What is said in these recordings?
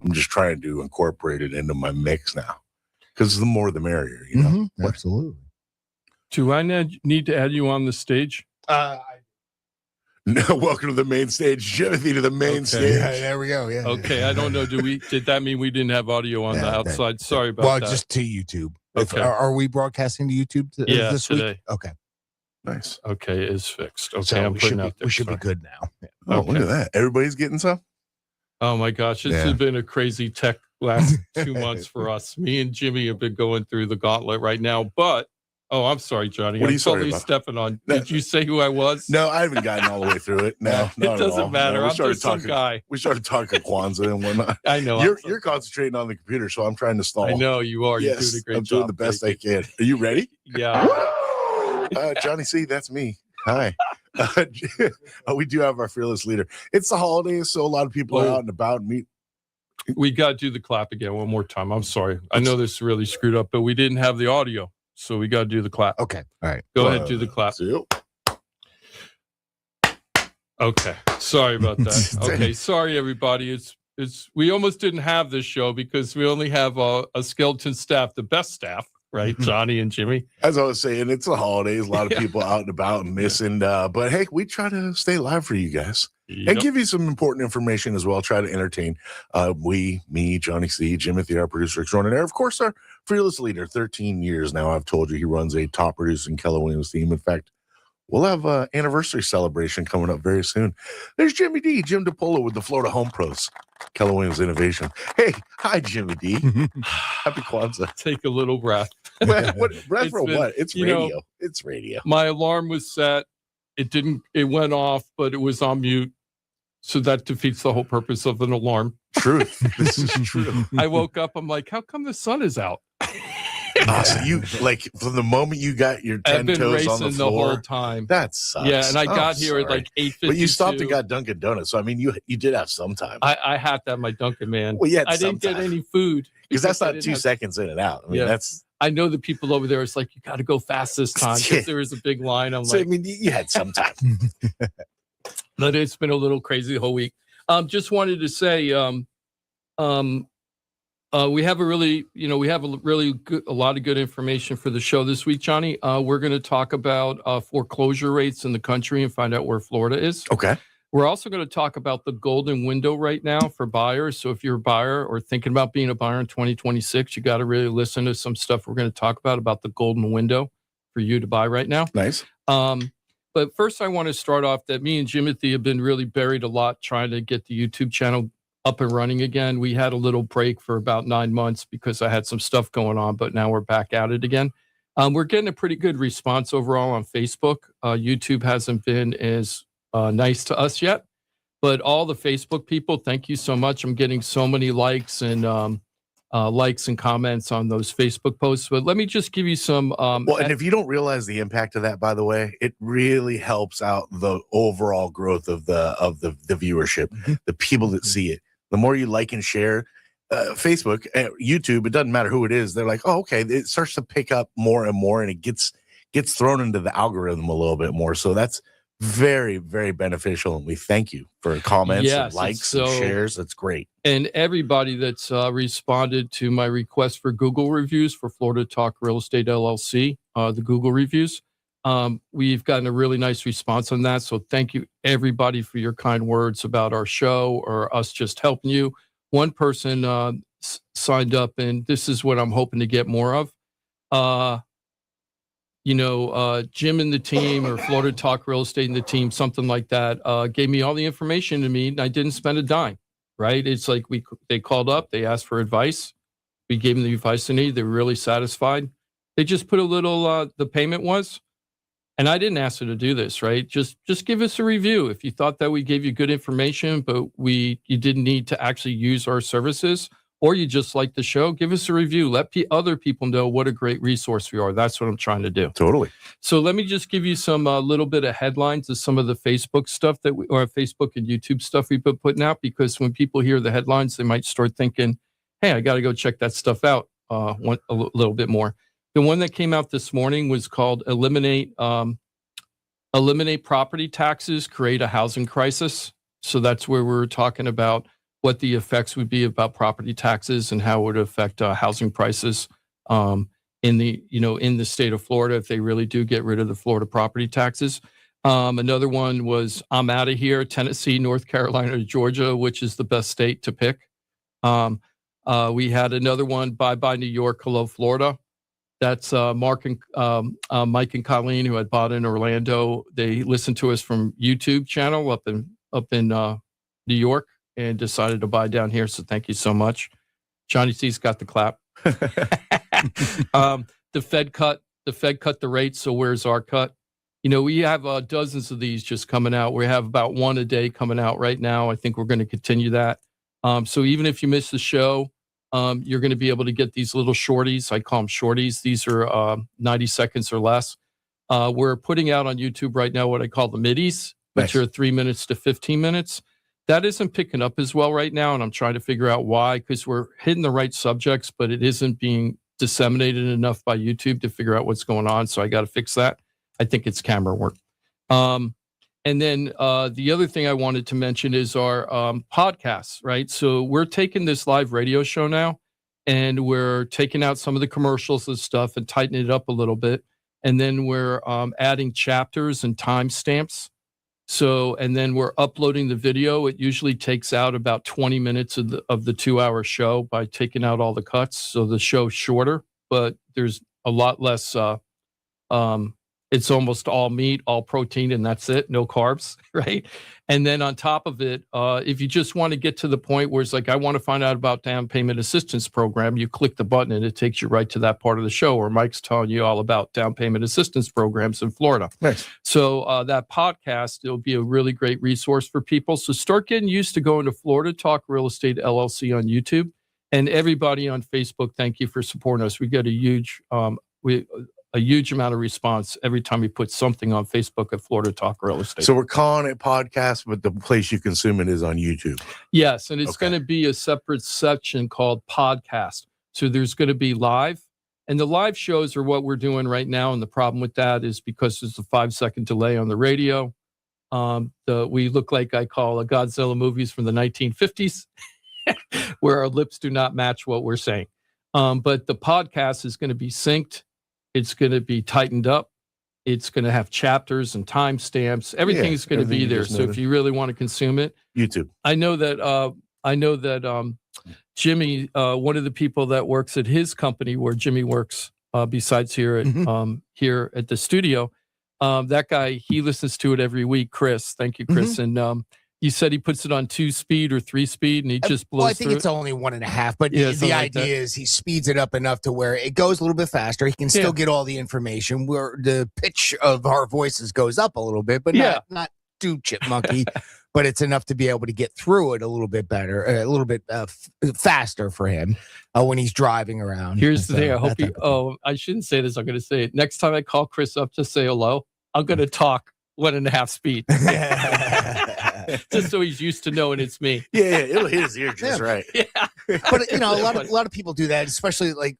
I'm just trying to incorporate it into my mix now, because the more the merrier, you know. Mm-hmm. Absolutely. Do I need to add you on the stage? No, welcome to the main stage, Timothy, to the main stage. Yeah, there we go. Yeah. Okay, I don't know. Did that mean we didn't have audio on the outside? Sorry about that. Well, just to YouTube. Okay. Are we broadcasting to YouTube this today. week? Okay. Nice. Okay, it's fixed. Okay, So I'm putting out there. we should be good now. Yeah. Oh, look at that. Everybody's getting some? Oh my gosh, this has been a crazy tech last 2 months for us. Me and Jimmy have been going through the gauntlet right now, but I'm sorry, Johnny. What are you I'm sorry totally about? stepping on. Did you say who I was? No, I haven't gotten all the way through it. No, it doesn't matter. I'm just some guy. We started talking Kwanzaa and whatnot. I know. You're concentrating on the computer, so I'm trying to stall. I know you are. Yes, you're doing a great I'm job. doing the best I can. Are you ready? Yeah. Johnny C, that's me. Hi. We do have our fearless leader. It's the holidays, so a lot of people are out and about. We got to do the clap again one more time. I'm sorry. I know this is really screwed up, but we didn't have the audio, so we got to do the clap. Okay. All right. Go ahead, do the clap. Okay. Sorry about that. Okay. Sorry, everybody. It's we almost didn't have this show because we only have a skeleton staff, the best staff, right? Johnny and Jimmy. As I was saying, it's the holidays. A lot of people out and about and missing. But hey, we try to stay live for you guys. And give you some important information as well. Try to entertain me, Johnny C, Jimothy, our producer extraordinaire. Of course, our fearless leader, 13 years now. I've told you he runs a top producing Keller Williams team. In fact, we'll have an anniversary celebration coming up very soon. There's Jimmy D, Jim DePolo with the Florida Home Pros, Keller Williams Innovation. Hey, hi, Jimmy D. Happy Kwanzaa. Take a little breath. What breath for what? It's radio. It's radio. My alarm was set. It went off, but it was on mute. So that defeats the whole purpose of an alarm. Truth. This is true. I woke up. I'm like, how come the sun is out? So you from the moment you got your 10 toes on the floor the whole time. That sucks. Yeah, and I got here at like 8:52. But you stopped and got Dunkin' Donuts. So I mean, you did have some time. I had to have my Dunkin', man. Well, yeah, I didn't get any food because that's not 2 seconds in and out. I mean, that's. I know the people over there. It's like you got to go fast this time because there is a big line. I'm like, I mean, you had some time. But it's been a little crazy the whole week. Just wanted to say, we have a really good, a lot of good information for the show this week, Johnny. We're going to talk about foreclosure rates in the country and find out where Florida is. Okay. We're also going to talk about the golden window right now for buyers. So if you're a buyer or thinking about being a buyer in 2026, you got to really listen to some stuff we're going to talk about the golden window for you to buy right now. Nice. But first, I want to start off that me and Jimothy have been really buried a lot trying to get the YouTube channel up and running again. We had a little break for about 9 months because I had some stuff going on, but now we're back at it again. We're getting a pretty good response overall on Facebook. YouTube hasn't been as nice to us yet, but all the Facebook people, thank you so much. I'm getting so many likes and comments on those Facebook posts. But let me just give you some. And if you don't realize the impact of that, by the way, it really helps out the overall growth of the viewership, the people that see it. The more you like and share, Facebook, YouTube, it doesn't matter who it is. They're like, oh, okay, it starts to pick up more and more, and it gets thrown into the algorithm a little bit more. So that's very, very beneficial, and we thank you for comments and likes and shares. That's great. And everybody that's responded to my request for Google reviews for Florida Talk Real Estate LLC, the Google reviews, we've gotten a really nice response on that. So thank you, everybody, for your kind words about our show or us just helping you. One person signed up, and this is what I'm hoping to get more of. Jim and the team, or Florida Talk Real Estate and the team, something like that, gave me all the information to me, and I didn't spend a dime, right? It's like they called up, they asked for advice. We gave them the advice they need. They were really satisfied. They just put a little, the payment was, and I didn't ask her to do this, right? Just give us a review. If you thought that we gave you good information, but you didn't need to actually use our services, or you just like the show, give us a review. Let other people know what a great resource we are. That's what I'm trying to do. Totally. So let me just give you some little bit of headlines of some of the Facebook stuff or Facebook and YouTube stuff we've been putting out, because when people hear the headlines, they might start thinking, hey, I got to go check that stuff out a little bit more. The one that came out this morning was called Eliminate Property Taxes, Create a Housing Crisis. So that's where we're talking about what the effects would be about property taxes and how it would affect housing prices in the state of Florida if they really do get rid of the Florida property taxes. Another one was I'm out of here, Tennessee, North Carolina, Georgia, which is the best state to pick. We had another one, bye-bye New York, hello Florida. That's Mike and Colleen, who had bought in Orlando. They listened to us from YouTube channel up in New York and decided to buy down here. So thank you so much. Johnny C's got the clap. The Fed cut the rate. So where's our cut? We have dozens of these just coming out. We have about one a day coming out right now. I think we're going to continue that. So even if you miss the show, you're going to be able to get these little shorties. I call them shorties. These are 90 seconds or less. We're putting out on YouTube right now what I call the middies, which are 3 minutes to 15 minutes. That isn't picking up as well right now, and I'm trying to figure out why, because we're hitting the right subjects, but it isn't being disseminated enough by YouTube to figure out what's going on, so I got to fix that. I think it's camera work. And then the other thing I wanted to mention is our podcasts, right? So we're taking this live radio show now, and we're taking out some of the commercials and stuff and tightening it up a little bit. And then we're adding chapters and timestamps. So, and then we're uploading the video. It usually takes out about 20 minutes of the 2-hour show by taking out all the cuts. So the show's shorter, but there's a lot less it's almost all meat, all protein, and that's it. No carbs, right? And then on top of it, if you just want to get to the point where it's like, I want to find out about down payment assistance program, you click the button and it takes you right to that part of the show where Mike's telling you all about down payment assistance programs in Florida. Nice. So that podcast, it'll be a really great resource for people. So start getting used to going to Florida Talk Real Estate LLC on YouTube. And everybody on Facebook, thank you for supporting us. We get a huge amount of response every time we put something on Facebook at Florida Talk Real Estate. So we're calling it podcast, but the place you consume it is on YouTube. Yes, and it's going to be a separate section called podcast. So there's going to be live, and the live shows are what we're doing right now. And the problem with that is because there's a 5-second delay on the radio. We look like I call a Godzilla movies from the 1950s, where our lips do not match what we're saying. But the podcast is going to be synced. It's going to be tightened up. It's going to have chapters and timestamps. Everything's going to be there. So if you really want to consume it, YouTube. I know that Jimmy, one of the people that works at his company where Jimmy works, besides here at here at the studio, that guy, he listens to it every week. Chris, thank you, Chris. And he said he puts it on 2-speed or 3-speed, and he just blows. Well, I think it's only 1.5, but the idea is he speeds it up enough to where it goes a little bit faster. He can still get all the information where the pitch of our voices goes up a little bit, but not too chipmunky. But it's enough to be able to get through it a little bit better, a little bit faster for him when he's driving around. Here's the thing. I hope I shouldn't say this. I'm going to say it. Next time I call Chris up to say hello, I'm going to talk 1.5 speed. Just so he's used to knowing it's me. Yeah, it'll hit his ear just right. Yeah. But a lot of people do that, especially like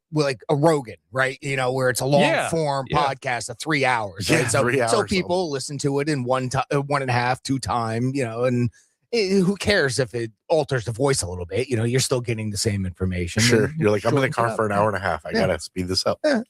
a Rogan, right? Where it's a long form podcast of 3 hours. Right? So people listen to it in 1.5, 2 time, and who cares if it alters the voice a little bit? You're still getting the same information. Sure. You're like, I'm in the car for an hour and a half. I got to speed this up. Yeah,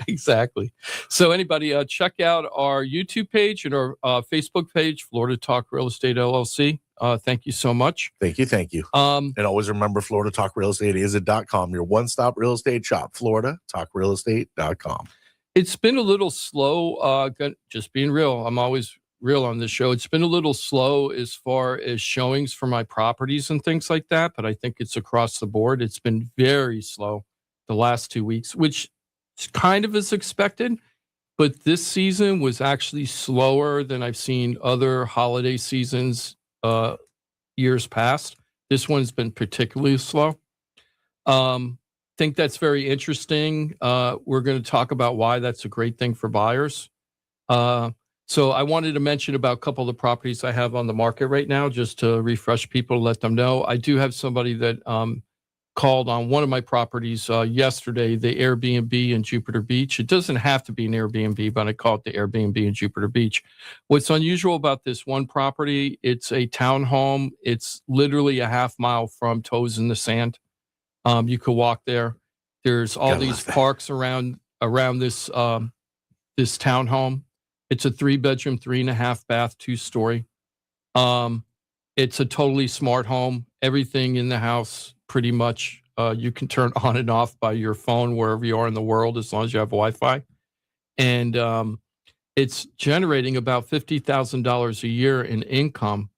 exactly. So anybody check out our YouTube page and our Facebook page, Florida Talk Real Estate LLC. Thank you so much. Thank you. And always remember, Florida Talk Real Estate is .com, your one-stop real estate shop, FloridaTalkRealEstate.com. It's been a little slow, just being real. I'm always real on this show. It's been a little slow as far as showings for my properties and things like that, but I think it's across the board. It's been very slow the last 2 weeks, which kind of is expected, but this season was actually slower than I've seen other holiday seasons years past. This one's been particularly slow. Think that's very interesting. We're going to talk about why that's a great thing for buyers. So I wanted to mention about a couple of the properties I have on the market right now, just to refresh people, let them know. I do have somebody that called on one of my properties yesterday, the Airbnb in Jupiter Beach. It doesn't have to be an Airbnb, but I call it the Airbnb in Jupiter Beach. What's unusual about this one property, it's a townhome. It's literally a half mile from Toes in the Sand. You could walk there. There's all these parks around this this townhome. It's a 3-bedroom, 3.5 bath, 2-story. It's a totally smart home. Everything in the house, pretty much, you can turn on and off by your phone wherever you are in the world, as long as you have Wi-Fi. And it's generating about $50,000 a year in income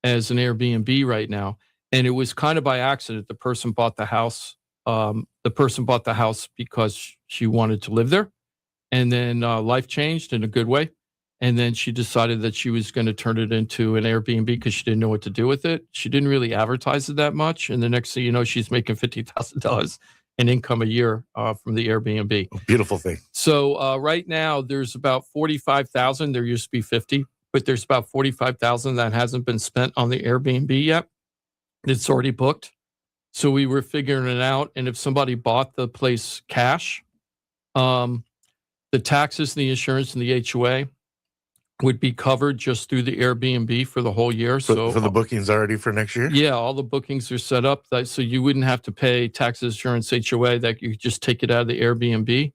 as an Airbnb right now. And it was kind of by accident. The person bought the house. The person bought the house because she wanted to live there. And then life changed in a good way. And then she decided that she was going to turn it into an Airbnb because she didn't know what to do with it. She didn't really advertise it that much. And the next thing you know, she's making $50,000 in income a year from the Airbnb. Beautiful thing. So right now, there's about 45,000. There used to be 50, but there's about 45,000 that hasn't been spent on the Airbnb yet. It's already booked. So we were figuring it out. And if somebody bought the place cash, the taxes, the insurance, and the HOA would be covered just through the Airbnb for the whole year. So for the bookings already for next year? Yeah, all the bookings are set up so you wouldn't have to pay taxes, insurance, HOA, that you just take it out of the Airbnb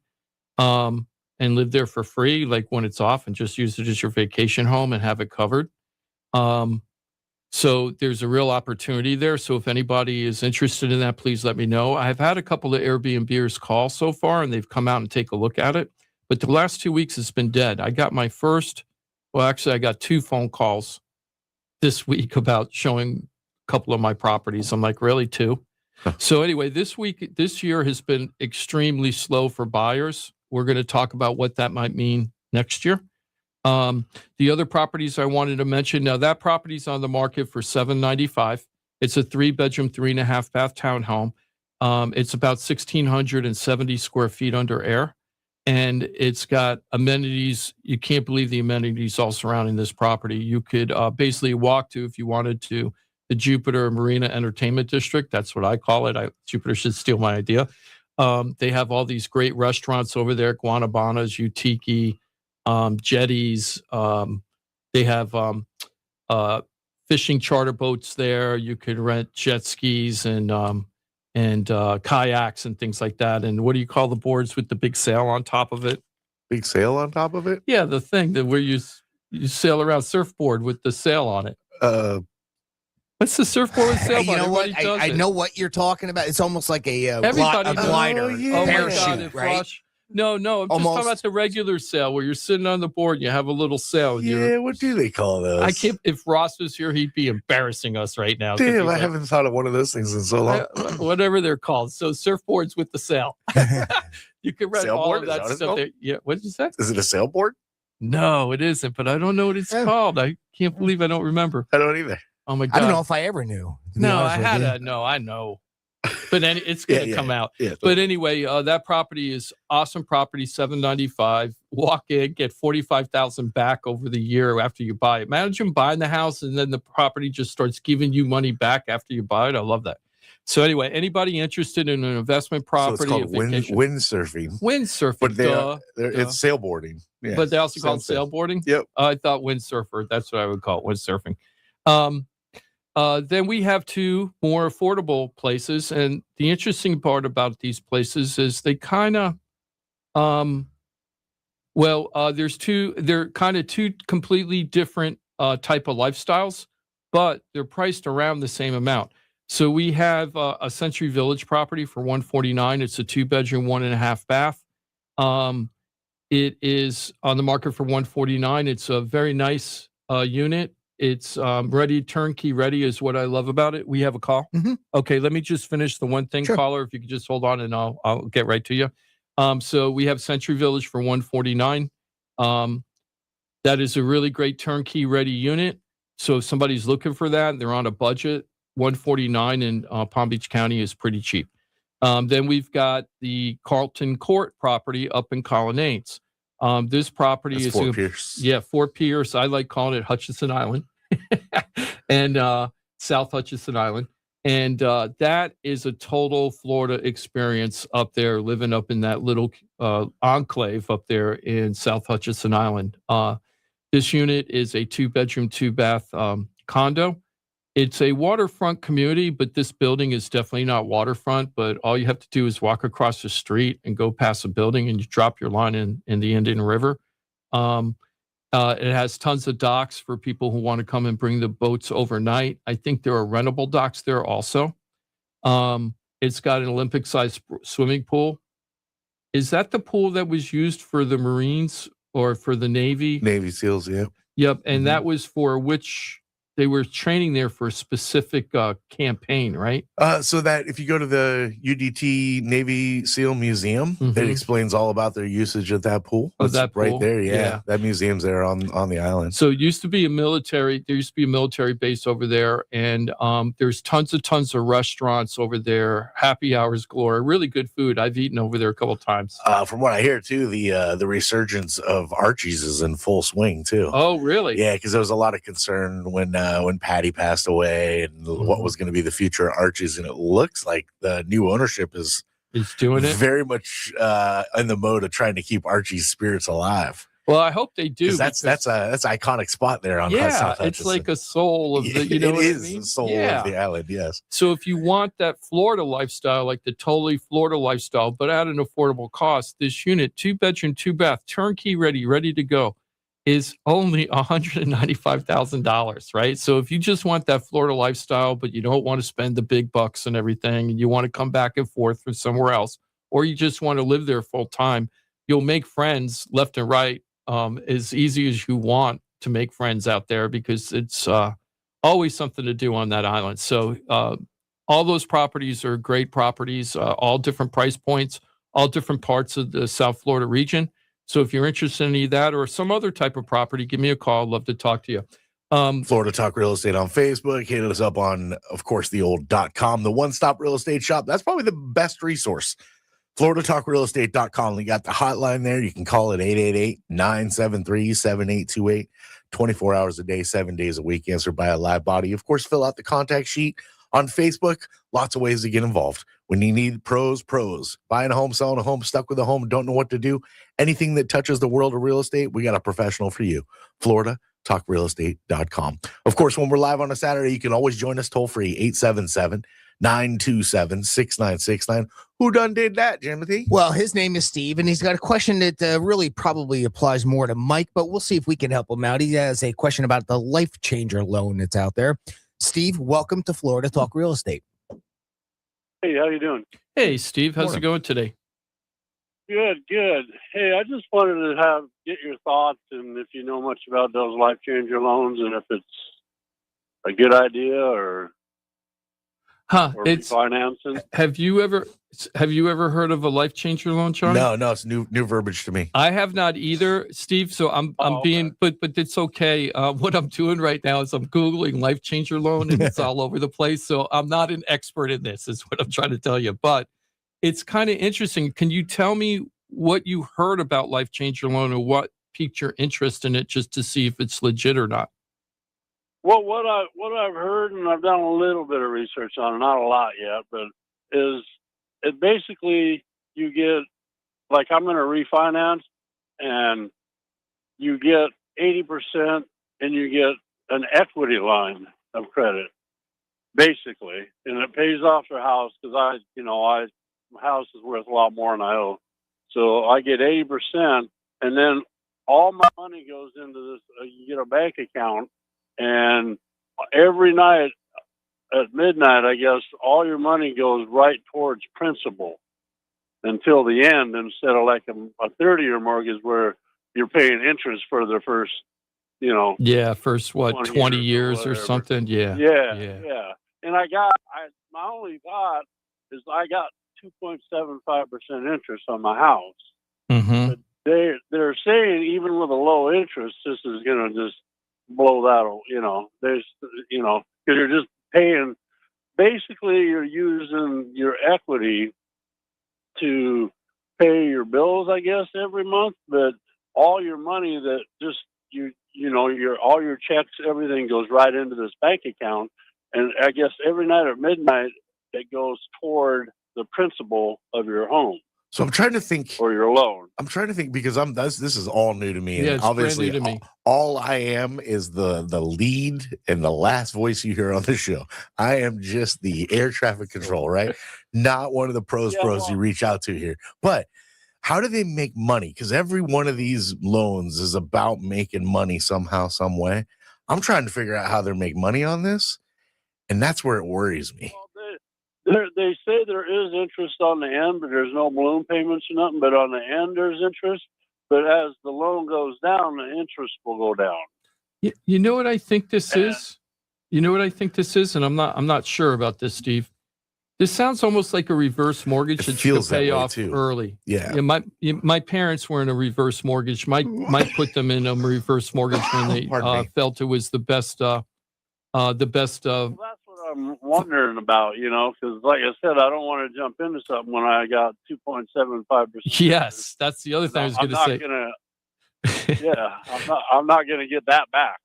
and live there for free, like when it's off, and just use it as your vacation home and have it covered. So there's a real opportunity there. So if anybody is interested in that, please let me know. I've had a couple of Airbnbers call so far, and they've come out and take a look at it. But the last 2 weeks, it's been dead. I got my first... Well, actually, I got 2 phone calls this week about showing a couple of my properties. I'm like, really, 2? So anyway, this year has been extremely slow for buyers. We're going to talk about what that might mean next year. The other properties I wanted to mention, now that property's on the market for $795. It's a 3-bedroom, 3.5 bath townhome. It's about 1,670 square feet under air. And it's got amenities. You can't believe the amenities all surrounding this property. You could basically walk to, if you wanted to, the Jupiter Marina Entertainment District. That's what I call it. Jupiter should steal my idea. They have all these great restaurants over there, Guanabanas, Utiki, jetties. They have fishing charter boats there. You could rent jet skis and kayaks and things like that. And what do you call the boards with the big sail on top of it? Big sail on top of it? Yeah, the thing that where you sail around, surfboard with the sail on it. What's the surfboard with sail on it? You know what? I know what you're talking about. It's almost like a glider, parachute, right? No, I'm just talking about the regular sail where you're sitting on the board and you have a little sail. Yeah, what do they call those? I can't. If Ross was here, he'd be embarrassing us right now. Damn, I haven't thought of one of those things in so long. Whatever they're called. So surfboards with the sail. You can rent all of that stuff there. Yeah, what did you say? Is it a sailboard? No, it isn't, but I don't know what it's called. I can't believe I don't remember. I don't either. Oh my God. I don't know if I ever knew. No, I know. But it's going to come out. Yeah, but anyway, that property is awesome property, $795. Walk in, get $45,000 back over the year after you buy it. Imagine buying the house and then the property just starts giving you money back after you buy it. I love that. So anyway, anybody interested in an investment property? So it's called windsurfing. Windsurfing. But it's sailboarding. Yeah. But they also call it sailboarding? Yep. I thought windsurfer. That's what I would call it, windsurfing. Then we have 2 more affordable places. And the interesting part about these places is they kind of, they're kind of 2 completely different type of lifestyles, but they're priced around the same amount. So we have a Century Village property for $149. It's a 2-bedroom, 1.5 bath. It is on the market for $149. It's a very nice unit. It's ready, turnkey ready is what I love about it. We have a call. Mm-hmm. Okay, let me just finish the one thing, caller. If you could just hold on and I'll get right to you. So we have Century Village for $149. That is a really great turnkey ready unit. So if somebody's looking for that, they're on a budget, $149 in Palm Beach County is pretty cheap. Then we've got the Carlton Court property up in Colonnades. This property is Fort Pierce. Yeah, Fort Pierce. I like calling it Hutchinson Island and South Hutchinson Island. And that is a total Florida experience up there, living up in that little enclave up there in South Hutchinson Island. This unit is a 2-bedroom, 2-bath condo. It's a waterfront community, but this building is definitely not waterfront. But all you have to do is walk across the street and go past a building, and you drop your line in the Indian River. It has tons of docks for people who want to come and bring the boats overnight. I think there are rentable docks there also. It's got an Olympic-sized swimming pool. Is that the pool that was used for the Marines or for the Navy? Navy SEALs, yeah. Yep, and that was for which they were training there for a specific campaign, right? So that if you go to the UDT Navy SEAL Museum, it explains all about their usage of that pool. Of that right pool? there, yeah. That museum's there on the island. So it used to be there used to be a military base over there, and there's tons of restaurants over there, happy hours galore, really good food. I've eaten over there a couple times. From what I hear too, the resurgence of Archie's is in full swing too. Oh, really? Yeah, because there was a lot of concern when Patty passed away and what was going to be the future of Archie's, and it looks like the new ownership is doing it very much in the mode of trying to keep Archie's spirits alive. Well, I hope they do. That's an iconic spot there on South Hutchinson. It's like a soul of the. It is the soul of the island. Yes. So if you want that Florida lifestyle, like the totally Florida lifestyle, but at an affordable cost, this unit, 2-bedroom, 2-bath, turnkey ready to go, is only $195,000, right? So if you just want that Florida lifestyle, but you don't want to spend the big bucks and everything, and you want to come back and forth from somewhere else, or you just want to live there full time, you'll make friends left and right as easy as you want to make friends out there, because it's always something to do on that island. So all those properties are great properties, all different price points, all different parts of the South Florida region. So if you're interested in any of that or some other type of property, give me a call. I'd love to talk to you. Florida Talk Real Estate on Facebook. Hit us up on, of course, the old .com, the one-stop real estate shop. That's probably the best resource. FloridaTalkRealEstate.com. We got the hotline there. You can call it 888-973-7828. 24 hours a day, 7 days a week, answered by a live body. Of course, fill out the contact sheet on Facebook. Lots of ways to get involved. When you need pros. Buying a home, selling a home, stuck with a home, don't know what to do. Anything that touches the world of real estate, we got a professional for you. FloridaTalkRealEstate.com. Of course, when we're live on a Saturday, you can always join us toll free, 877-927-6969. Who done did that, Timothy? Well, his name is Steve, and he's got a question that really probably applies more to Mike, but we'll see if we can help him out. He has a question about the Life Changer loan that's out there. Steve, welcome to Florida Talk Real Estate. Hey, how you doing? Hey, Steve, how's it going today? Good. Hey, I just wanted to get your thoughts and if you know much about those Life Changer loans and if it's a good idea or refinancing. Have you ever heard of a Life Changer loan, Charlie? No, it's new verbiage to me. I have not either, Steve. So I'm being, but it's okay. What I'm doing right now is I'm Googling Life Changer loan, and it's all over the place. So I'm not an expert in this, is what I'm trying to tell you. But it's kind of interesting. Can you tell me what you heard about Life Changer loan or what piqued your interest in it, just to see if it's legit or not? Well, what I've heard, and I've done a little bit of research on it, not a lot yet, but is it basically you get, like I'm going to refinance and you get 80% and you get an equity line of credit, basically, and it pays off your house because my house is worth a lot more than I owe. So I get 80% and then all my money goes into this, you get a bank account, and every night at midnight, I guess, all your money goes right towards principal until the end, instead of like a 30-year mortgage where you're paying interest for the first, first 20 years or something. Yeah. And my only thought is I got 2.75% interest on my house. Mm-hmm. But they're saying even with a low interest, this is going to just blow that, because you're just paying, basically you're using your equity to pay your bills, I guess, every month, but all your money that just, all your checks, everything goes right into this bank account, and I guess every night at midnight it goes toward the principal of your home. So I'm trying to think, or your loan. I'm trying to think because this is all new to me. Yeah, And it's obviously brand new to me. all I am is the lead and the last voice you hear on the show. I am just the air traffic control, right? Not one of the pros you reach out to here. But how do they make money? Because every one of these loans is about making money somehow, some way. I'm trying to figure out how they make money on this. And that's where it worries me. Well, they say there is interest on the end, but there's no balloon payments or nothing. But on the end, there's interest. But as the loan goes down, the interest will go down. You know what I think this is? You know what I think this is? And I'm not sure about this, Steve. This sounds almost like a reverse mortgage that you can pay off early. Yeah. My parents were in a reverse mortgage. Mike put them in a reverse mortgage when they felt it was the best. Well, that's what I'm wondering about, because like I said, I don't want to jump into something when I got 2.75%. Yes, that's the other thing I was going to say. Yeah, I'm not going to get that back,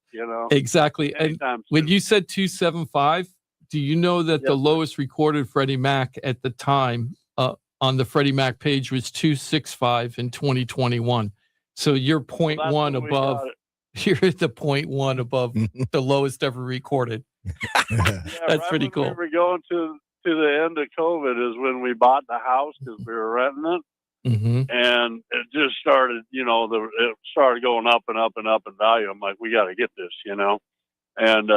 Exactly. And when you said 275, do you know that the lowest recorded Freddie Mac at the time on the Freddie Mac page was 265 in 2021? So you're 0.1 above. You're at the 0.1 above the lowest ever recorded. That's pretty cool. We're going to the end of COVID is when we bought the house because we were renting it, and it just started. It started going up and up and up in value. I'm like, we got to get this, and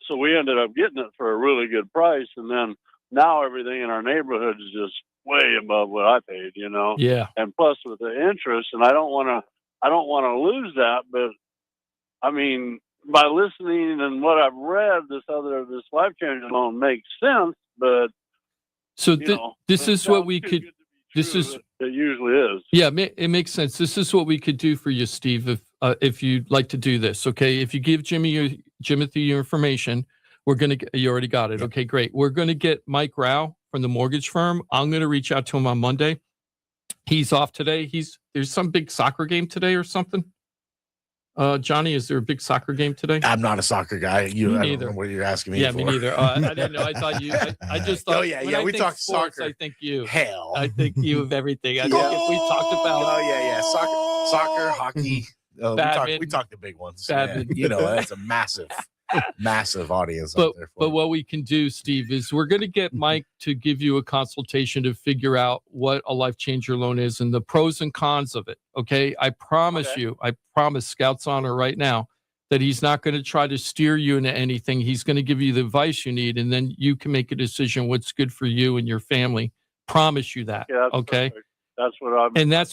so we ended up getting it for a really good price. And then now everything in our neighborhood is just way above what I paid, Yeah. And plus with the interest, and I don't want to lose that, but I mean, by listening and what I've read, this life changing loan makes sense. But so this is what we could. This is it usually is. Yeah, it makes sense. This is what we could do for you, Steve, if you'd like to do this. Okay, if you give Jimothy your information, you already got it. Yep. Okay, great. We're gonna get Mike Rao from the mortgage firm. I'm gonna reach out to him on Monday. He's off today. There's some big soccer game today or something. Johnny, is there a big soccer game today? I'm not a soccer guy. I don't know what you're asking me. Yeah, for. Me neither. I didn't know. I thought you. I just thought. Oh yeah. We talked sports, soccer. I think you. Hell. I think you of everything. I think if we talked about. Oh yeah. Soccer, hockey. We talked the big ones. That's a massive audience out there. But what we can do, Steve, is we're going to get Mike to give you a consultation to figure out what a life changer loan is and the pros and cons of it. Okay, I promise Scout's honor right now that he's not going to try to steer you into anything. He's going to give you the advice you need, and then you can make a decision what's good for you and your family. Promise you that. Yeah, okay. Perfect. That's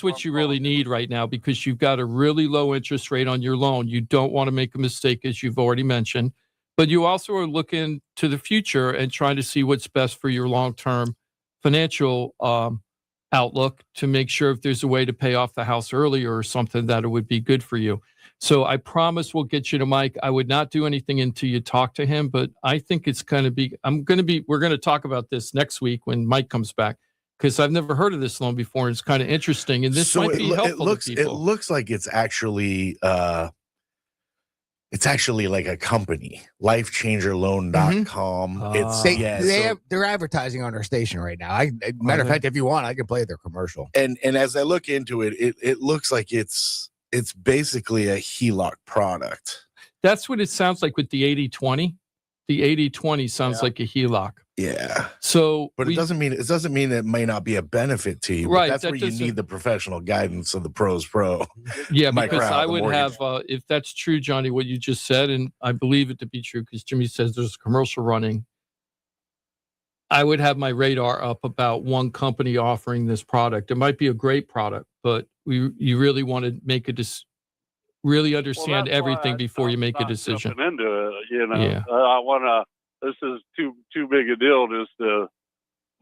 what you really need right now, because you've got a really low interest rate on your loan. You don't want to make a mistake, as you've already mentioned, but you also are looking to the future and trying to see what's best for your long-term financial outlook to make sure if there's a way to pay off the house earlier or something that it would be good for you. So I promise we'll get you to Mike. I would not do anything until you talk to him, but I think it's going to be, we're going to talk about this next week when Mike comes back, because I've never heard of this loan before. And it's kind of interesting. And this might be helpful to people. It looks like it's actually like a company, lifechangerloan.com. They're advertising on our station right now. Matter of fact, if you want, I can play their commercial. And as I look into it, it looks like it's basically a HELOC product. That's what it sounds like with the 80-20. The 80-20 sounds like a HELOC. Yeah. So, but it doesn't mean it may not be a benefit to you. Right. That's where you need the professional guidance of the pros pro. Yeah, because I would have, if that's true, Johnny, what you just said, and I believe it to be true because Jimmy says there's a commercial running. I would have my radar up about one company offering this product. It might be a great product, but you really want to make really understand everything before you make a decision. Into it, I want to. This is too big a deal just to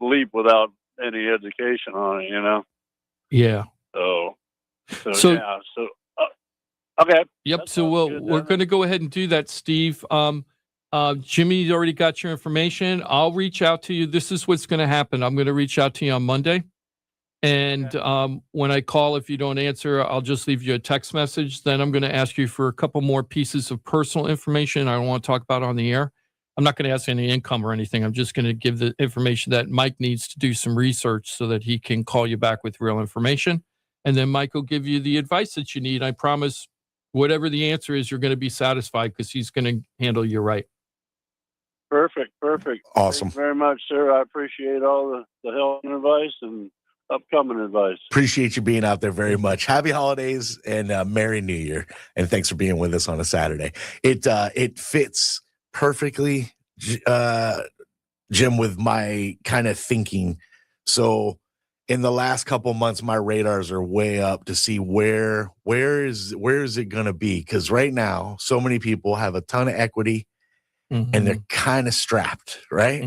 leap without any education on it, Yeah. So okay. Yep. So we're going to go ahead and do that, Steve. Jimmy's already got your information. I'll reach out to you. This is what's going to happen. I'm going to reach out to you on Monday. And when I call, if you don't answer, I'll just leave you a text message. Then I'm going to ask you for a couple more pieces of personal information I don't want to talk about on the air. I'm not going to ask any income or anything. I'm just going to give the information that Mike needs to do some research so that he can call you back with real information. And then Mike will give you the advice that you need. I promise whatever the answer is, you're going to be satisfied because he's going to handle you right. Perfect. Awesome. Thank you very much, sir. I appreciate all the help and advice and upcoming advice. Appreciate you being out there very much. Happy holidays and Merry New Year. And thanks for being with us on a Saturday. It fits perfectly, Jim, with my kind of thinking. So in the last couple months, my radars are way up to see where is it going to be? Because right now, so many people have a ton of equity. And they're kind of strapped, right?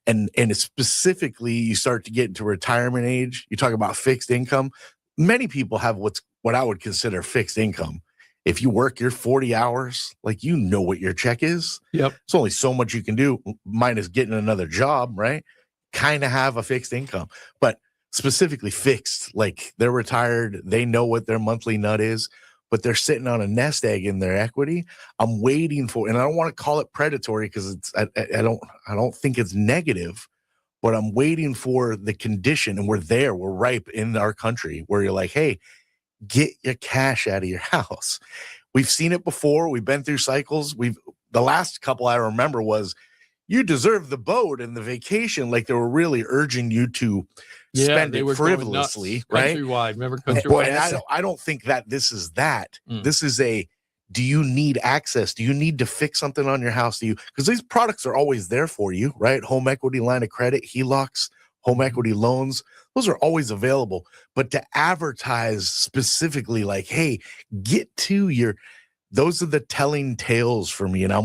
And it's specifically, you start to get into retirement age. You talk about fixed income. Many people have what I would consider fixed income. If you work your 40 hours, like you know what your check is. Yep. It's only so much you can do, minus getting another job, right? Kind of have a fixed income, but specifically fixed. Like they're retired, they know what their monthly nut is, but they're sitting on a nest egg in their equity. I'm waiting for, and I don't want to call it predatory because I don't think it's negative, but I'm waiting for the condition, and we're ripe in our country where you're like, hey, get your cash out of your house. We've seen it before. We've been through cycles. The last couple I remember was, you deserve the boat and the vacation. Like they were really urging you to spend it frivolously, right? Countrywide, remember Countrywide? Boy, and I don't think that this is that. This is do you need access? Do you need to fix something on your house? Because these products are always there for you, right? Home equity line of credit, HELOCs, home equity loans, those are always available. But to advertise specifically like, hey, get to those are the telling tales for me. And I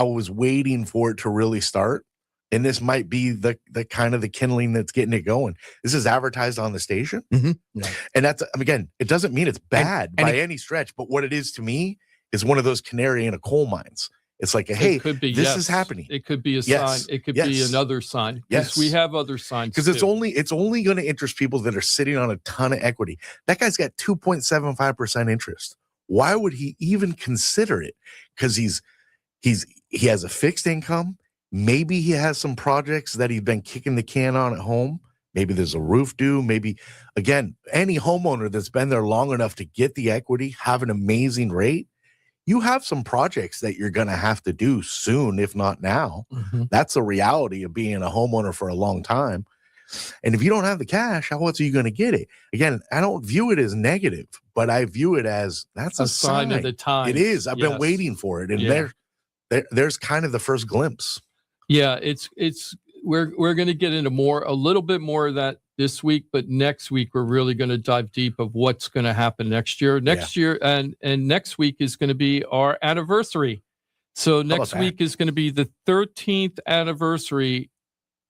was waiting for it to really start. And this might be the kind of the kindling that's getting it going. This is advertised on the station. Yeah. And that's, again, it doesn't mean it's bad by any stretch, but what it is to me is one of those canary in a coal mines. It's like, hey, this is happening. It could be a sign. It could be another sign. Yes. We have other signs. Because it's only going to interest people that are sitting on a ton of equity. That guy's got 2.75% interest. Why would he even consider it? Because he has a fixed income. Maybe he has some projects that he's been kicking the can on at home. Maybe there's a roof due. Maybe, again, any homeowner that's been there long enough to get the equity, have an amazing rate, you have some projects that you're going to have to do soon, if not now. That's the reality of being a homeowner for a long time. And if you don't have the cash, how else are you going to get it? Again, I don't view it as negative, but I view it as that's a sign of the time. It is. I've been waiting for it. And there's kind of the first glimpse. Yeah, we're going to get into a little bit more of that this week, but next week we're really going to dive deep of what's going to happen next year. Next year and next week is going to be our anniversary. So next week is going to be the 13th anniversary.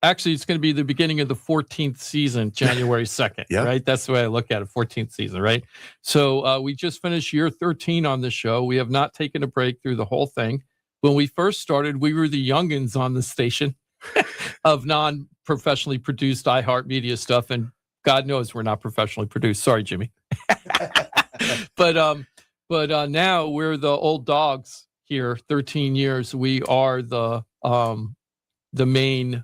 Actually, it's going to be the beginning of the 14th season, January 2nd, right? That's the way I look at it, 14th season, right? So we just finished year 13 on the show. We have not taken a break through the whole thing. When we first started, we were the youngins on the station of non-professionally produced iHeartMedia stuff, and God knows we're not professionally produced. Sorry, Jimmy. But now we're the old dogs here. 13 years. We are the main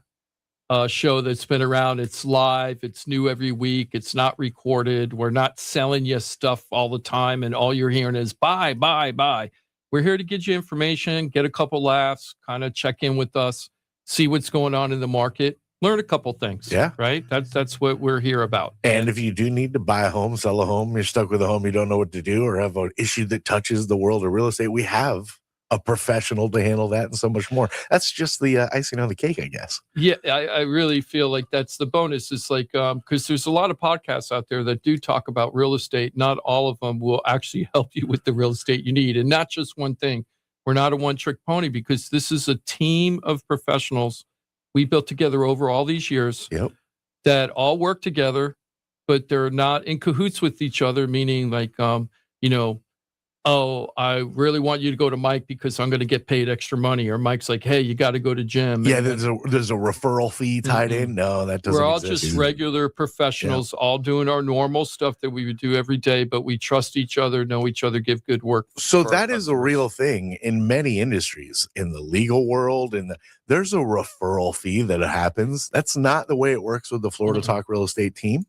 show that's been around. It's live. It's new every week. It's not recorded. We're not selling you stuff all the time, and all you're hearing is buy, buy, buy. We're here to get you information, get a couple laughs, kind of check in with us, see what's going on in the market, learn a couple things. Yeah. Right? That's what we're here about. And if you do need to buy a home, sell a home, you're stuck with a home, you don't know what to do, or have an issue that touches the world of real estate, we have a professional to handle that and so much more. That's just the icing on the cake, I guess. Yeah, I really feel like that's the bonus. It's like, because there's a lot of podcasts out there that do talk about real estate. Not all of them will actually help you with the real estate you need. And not just one thing. We're not a one-trick pony, because this is a team of professionals we built together over all these years that all work together, but they're not in cahoots with each other, meaning like, oh, I really want you to go to Mike because I'm going to get paid extra money. Or Mike's like, hey, you got to go to Jim. Yeah, there's a referral fee tied in. No, that doesn't We're all exist. just regular professionals, all doing our normal stuff that we would do every day, but we trust each other, know each other, give good work. So that is a real thing in many industries, in the legal world, there's a referral fee that happens. That's not the way it works with the Florida Talk Real Estate team.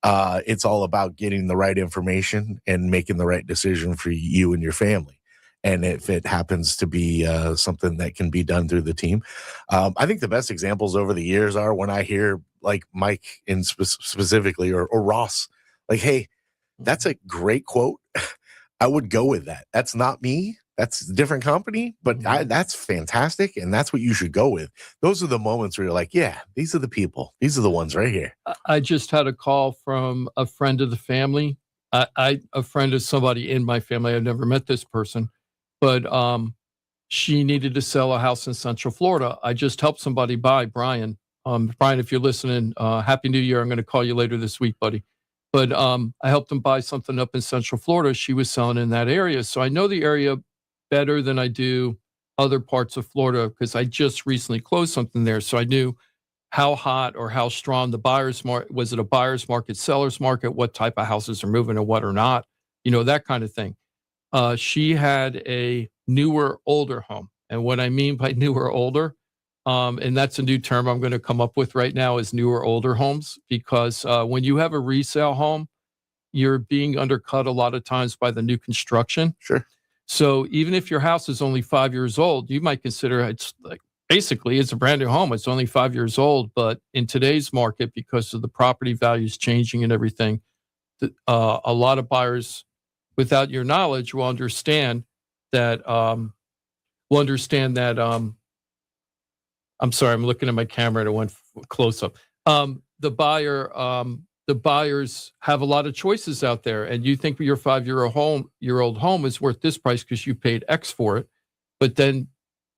It's all about getting the right information and making the right decision for you and your family. And if it happens to be something that can be done through the team, I think the best examples over the years are when I hear like Mike specifically or Ross, like, hey, that's a great quote. I would go with that. That's not me. That's a different company, but that's fantastic. And that's what you should go with. Those are the moments where you're like, yeah, these are the people. These are the ones right here. I just had a call from a friend of the family. A friend of somebody in my family. I've never met this person, but she needed to sell a house in Central Florida. I just helped somebody buy, Brian. Brian, if you're listening, Happy New Year. I'm going to call you later this week, buddy. But I helped them buy something up in Central Florida. She was selling in that area. So I know the area better than I do other parts of Florida because I just recently closed something there. So I knew how hot or how strong the buyer's market, was it a buyer's market, seller's market, what type of houses are moving and what are not, that kind of thing. She had a newer, older home. And what I mean by newer, older, and that's a new term I'm going to come up with right now is newer, older homes, because when you have a resale home, you're being undercut a lot of times by the new construction. Sure. So even if your house is only 5 years old, you might consider it's like basically it's a brand new home. It's only 5 years old. But in today's market, because of the property values changing and everything, a lot of buyers, without your knowledge, will understand that. I'm sorry, I'm looking at my camera and it went close up. The buyers have a lot of choices out there, and you think your 5-year-old home is worth this price because you paid X for it, but then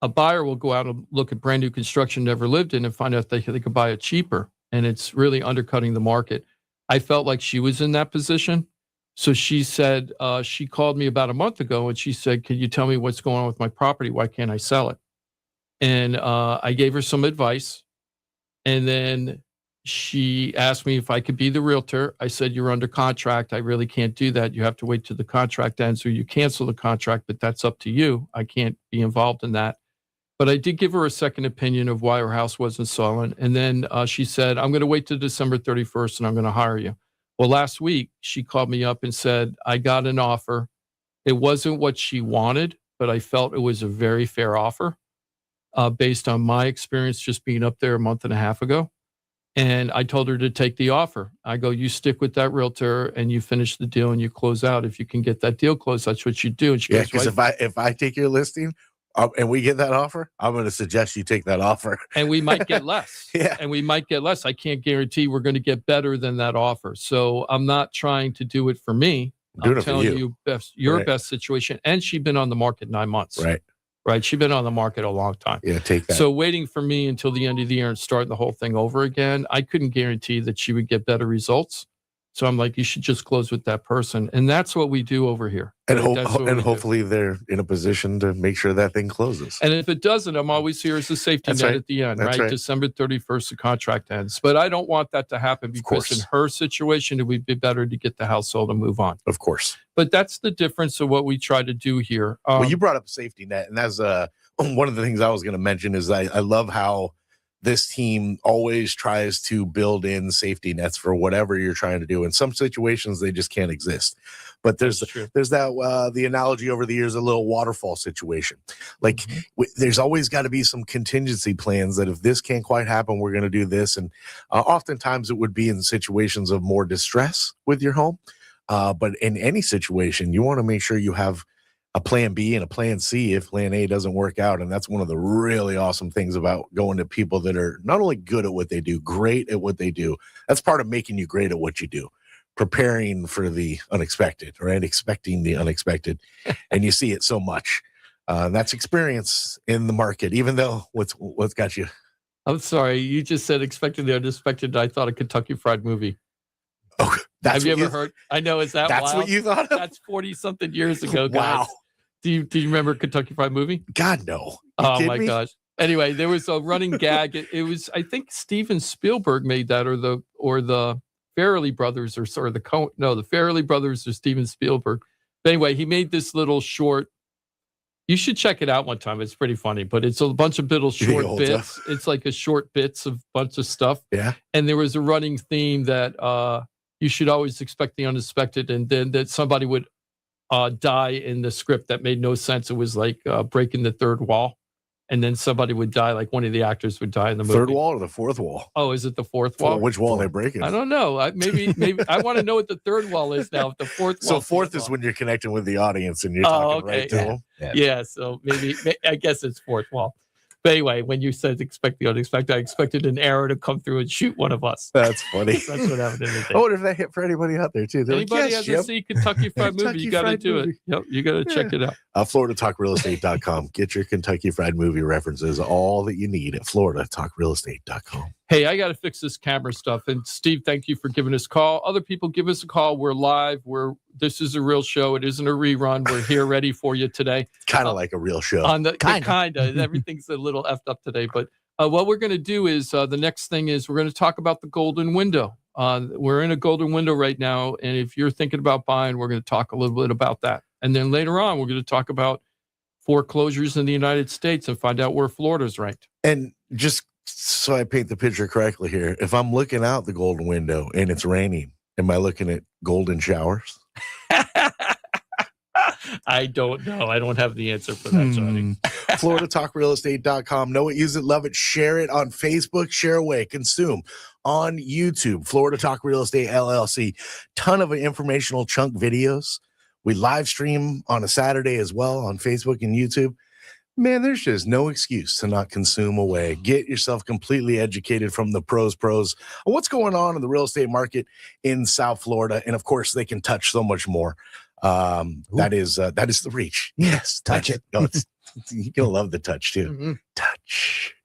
a buyer will go out and look at brand new construction never lived in and find out they could buy it cheaper, and it's really undercutting the market. I felt like she was in that position, so she said she called me about a month ago and she said, "Can you tell me what's going on with my property? Why can't I sell it?" And I gave her some advice, and then she asked me if I could be the realtor. I said, "You're under contract. I really can't do that. You have to wait till the contract ends or you cancel the contract, but that's up to you. I can't be involved in that." But I did give her a second opinion of why her house wasn't selling. And then she said, "I'm going to wait till December 31st and I'm going to hire you." Well, last week she called me up and said, "I got an offer. It wasn't what she wanted, but I felt it was a very fair offer based on my experience just being up there a month and a half ago." And I told her to take the offer. I go, "You stick with that realtor and you finish the deal and you close out. If you can get that deal closed, that's what you do." And she goes, because if I take your listing and we get that offer, I'm going to suggest you take that offer. And we might get less. Yeah. And we might get less. I can't guarantee we're going to get better than that offer. So I'm not trying to do it for me. I'm telling you your best situation. And she's been on the market 9 months. Right. She's been on the market a long time. Yeah, take that. So waiting for me until the end of the year and starting the whole thing over again, I couldn't guarantee that she would get better results. So I'm like, you should just close with that person. And that's what we do over here. And, hopefully they're in a position to make sure that thing closes. And if it doesn't, I'm always here as a safety net at the end, right? December 31st, the contract ends. But I don't want that to happen because in her situation, it would be better to get the house sold and move on. Of course. But that's the difference of what we try to do here. Well, you brought up safety net. And that's one of the things I was going to mention is I love how this team always tries to build in safety nets for whatever you're trying to do. In some situations, they just can't exist. But there's that the analogy over the years, a little waterfall situation. Like there's always got to be some contingency plans that if this can't quite happen, we're going to do this. And oftentimes it would be in situations of more distress with your home. But in any situation, you want to make sure you have a plan B and a plan C if plan A doesn't work out. And that's one of the really awesome things about going to people that are not only good at what they do, great at what they do. That's part of making you great at what you do. Preparing for the unexpected, right? Expecting the unexpected. And you see it so much. That's experience in the market, even though what's got you? I'm sorry. You just said expecting the unexpected. I thought a Kentucky Fried Movie. Oh, Have you ever heard? I know. Is that that's wild? what you thought of? That's 40-something years ago, guys. Wow. Do you remember Kentucky Fried Movie? God, no. Oh, my gosh. Anyway, there was a running gag. It was, I think, Steven Spielberg made that, or the Farrelly brothers, or the Farrelly brothers or Steven Spielberg. But anyway, he made this little short. You should check it out one time. It's pretty funny, but it's a bunch of little short bits. It's like a short bits of bunch of stuff. Yeah. And there was a running theme that you should always expect the unexpected, and then that somebody would die in the script that made no sense. It was like breaking the third wall, and then somebody would die, like one of the actors would die in the movie. Third wall or the fourth wall? Oh, is it the fourth wall? Which wall are they breaking? I don't know. Maybe I want to know what the third wall is now. If the fourth wall. So fourth is when you're connecting with the audience and you're talking right to them. Yeah. So maybe I guess it's fourth wall. But anyway, when you said expect the unexpected, I expected an arrow to come through and shoot one of us. That's funny. That's what happened in the day. I wonder if that hit for anybody out there too. They're Anybody like, hasn't seen Kentucky Fried Movie, you got to do it. Yep, you got to check it out. FloridaTalkRealEstate.com. Get your Kentucky Fried Movie references, all that you need at FloridaTalkRealEstate.com. Hey, I got to fix this camera stuff. And Steve, thank you for giving us a call. Other people, give us a call. We're live. This is a real show. It isn't a rerun. We're here ready for you today. Kind of like a real show. Kind of. Everything's a little effed up today. But what we're going to do is the next thing is we're going to talk about the golden window. We're in a golden window right now. And if you're thinking about buying, we're going to talk a little bit about that. And then later on, we're going to talk about foreclosures in the United States and find out where Florida's ranked. And just so I paint the picture correctly here, if I'm looking out the golden window and it's raining, am I looking at golden showers? I don't know. I don't have the answer for that, Johnny. FloridaTalkRealEstate.com. Know it, use it, love it, share it on Facebook, share away, consume on YouTube. Florida Talk Real Estate LLC. Ton of informational chunk videos. We live stream on a Saturday as well on Facebook and YouTube. Man, there's just no excuse to not consume away. Get yourself completely educated from the pros on what's going on in the real estate market in South Florida. And of course, they can touch so much more. That is the reach. Yes, touch it. No, you're gonna love the touch too. Mm-hmm. Touch.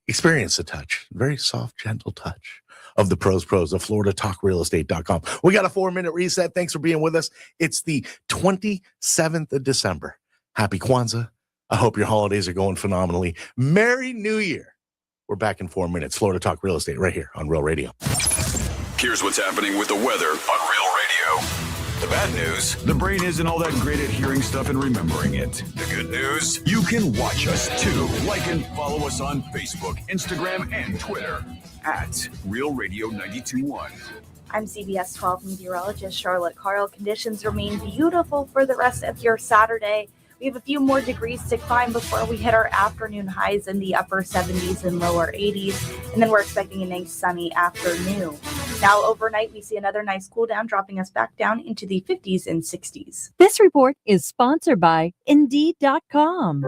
Experience the touch. Very soft, gentle touch of the pros of FloridaTalkRealEstate.com. We got a 4-minute reset. Thanks for being with us. It's the 27th of December. Happy Kwanzaa. I hope your holidays are going phenomenally. Merry New Year. We're back in 4 minutes. Florida Talk Real Estate right here on Real Radio. Here's what's happening with the weather on Real Radio. The bad news, the brain isn't all that great at hearing stuff and remembering it. The good news, you can watch us too. Like and follow us on Facebook, Instagram, and Twitter at Real Radio 92.1. I'm CBS 12 meteorologist Charlotte Carl. Conditions remain beautiful for the rest of your Saturday. We have a few more degrees to climb before we hit our afternoon highs in the upper 70s and lower 80s. And then we're expecting a nice sunny afternoon. Now overnight, we see another nice cool down, dropping us back down into the 50s and 60s. This report is sponsored by Indeed.com.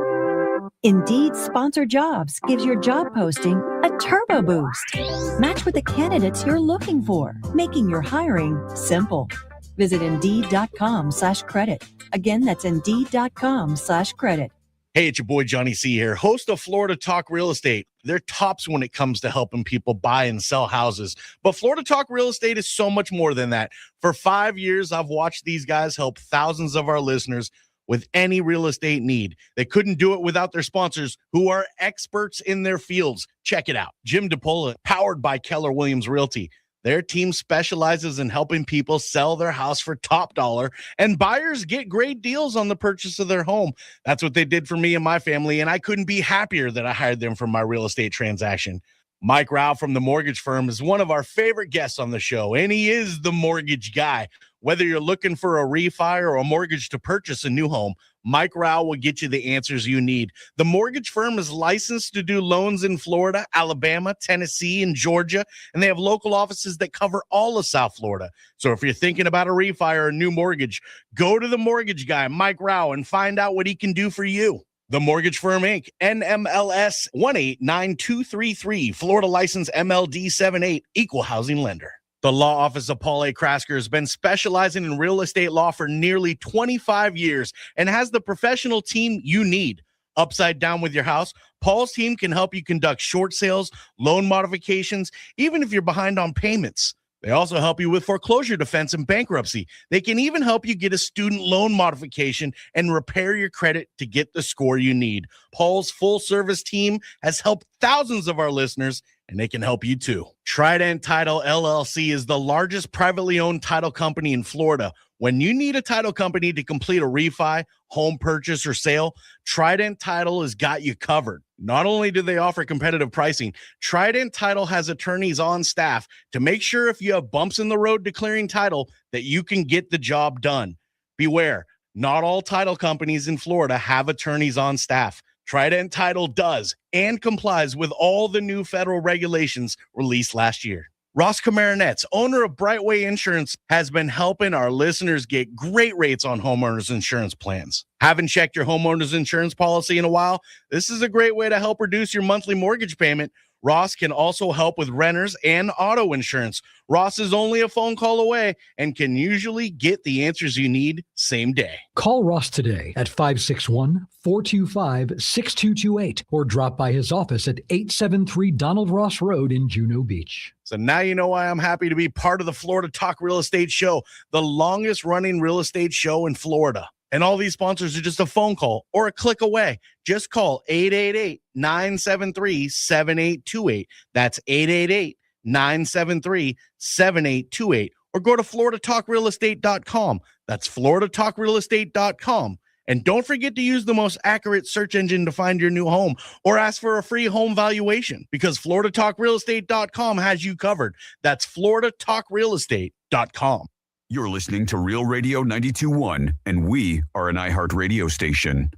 Indeed Sponsored Jobs gives your job posting a turbo boost. Match with the candidates you're looking for, making your hiring simple. Visit Indeed.com/credit. Again, that's Indeed.com/credit. Hey, it's your boy Johnny C here, host of Florida Talk Real Estate. They're tops when it comes to helping people buy and sell houses. But Florida Talk Real Estate is so much more than that. For 5 years, I've watched these guys help thousands of our listeners with any real estate need. They couldn't do it without their sponsors, who are experts in their fields. Check it out. Jim DePola, powered by Keller Williams Realty. Their team specializes in helping people sell their house for top dollar, and buyers get great deals on the purchase of their home. That's what they did for me and my family, and I couldn't be happier that I hired them for my real estate transaction. Mike Rao from the mortgage firm is one of our favorite guests on the show, and he is the mortgage guy. Whether you're looking for a refi or a mortgage to purchase a new home, Mike Rao will get you the answers you need. The mortgage firm is licensed to do loans in Florida, Alabama, Tennessee, and Georgia, and they have local offices that cover all of South Florida. So if you're thinking about a refi or a new mortgage, go to the mortgage guy, Mike Rao, and find out what he can do for you. The Mortgage Firm, Inc., NMLS 189233, Florida license MLD 78, equal housing lender. The law office of Paul A. Krasker has been specializing in real estate law for nearly 25 years and has the professional team you need. Upside down with your house, Paul's team can help you conduct short sales, loan modifications, even if you're behind on payments. They also help you with foreclosure defense and bankruptcy. They can even help you get a student loan modification and repair your credit to get the score you need. Paul's full-service team has helped thousands of our listeners, and they can help you too. Trident Title LLC is the largest privately owned title company in Florida. When you need a title company to complete a refi, home purchase, or sale, Trident Title has got you covered. Not only do they offer competitive pricing, Trident Title has attorneys on staff to make sure if you have bumps in the road declaring title that you can get the job done. Beware, not all title companies in Florida have attorneys on staff. Trident Title does and complies with all the new federal regulations released last year. Ross Camaronets, owner of Brightway Insurance, has been helping our listeners get great rates on homeowners insurance plans. Haven't checked your homeowners insurance policy in a while? This is a great way to help reduce your monthly mortgage payment. Ross can also help with renters and auto insurance. Ross is only a phone call away and can usually get the answers you need same day. Call Ross today at 561-425-6228 or drop by his office at 873 Donald Ross Road in Juno Beach. So now you know why I'm happy to be part of the Florida Talk Real Estate Show, the longest running real estate show in Florida. And all these sponsors are just a phone call or a click away. Just call 888-973-7828. That's 888-973-7828. Or go to floridatalkrealestate.com. That's floridatalkrealestate.com. And don't forget to use the most accurate search engine to find your new home or ask for a free home valuation because floridatalkrealestate.com has you covered. That's floridatalkrealestate.com. You're listening to Real Radio 92.1, and we are an iHeart radio station.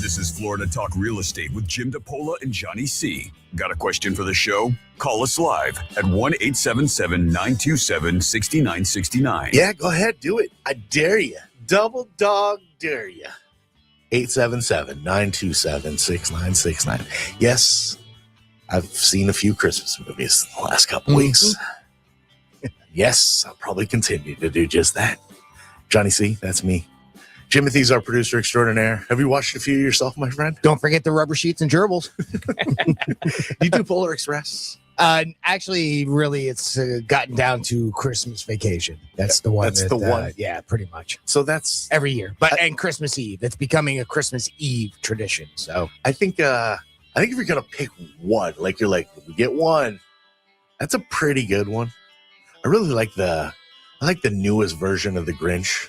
This is Florida Talk Real Estate with Jim DePola and Johnny C. Got a question for the show? Call us live at 1-877-927-6969. Yeah, go ahead. Do it. I dare you. Double dog dare you. 877-927-6969. Yes, I've seen a few Christmas movies in the last couple weeks. Yes, I'll probably continue to do just that. Johnny C., that's me. Jimothy's our producer extraordinaire. Have you watched a few yourself, my friend? Don't forget the rubber sheets and gerbils. You do Polar Express? Actually, really, it's gotten down to Christmas Vacation. That's the one. That's the one. Yeah, pretty much. So that's every year. And Christmas Eve. It's becoming a Christmas Eve tradition. So I think if you're gonna pick one, like you're like, we get one, that's a pretty good one. I really like the newest version of the Grinch.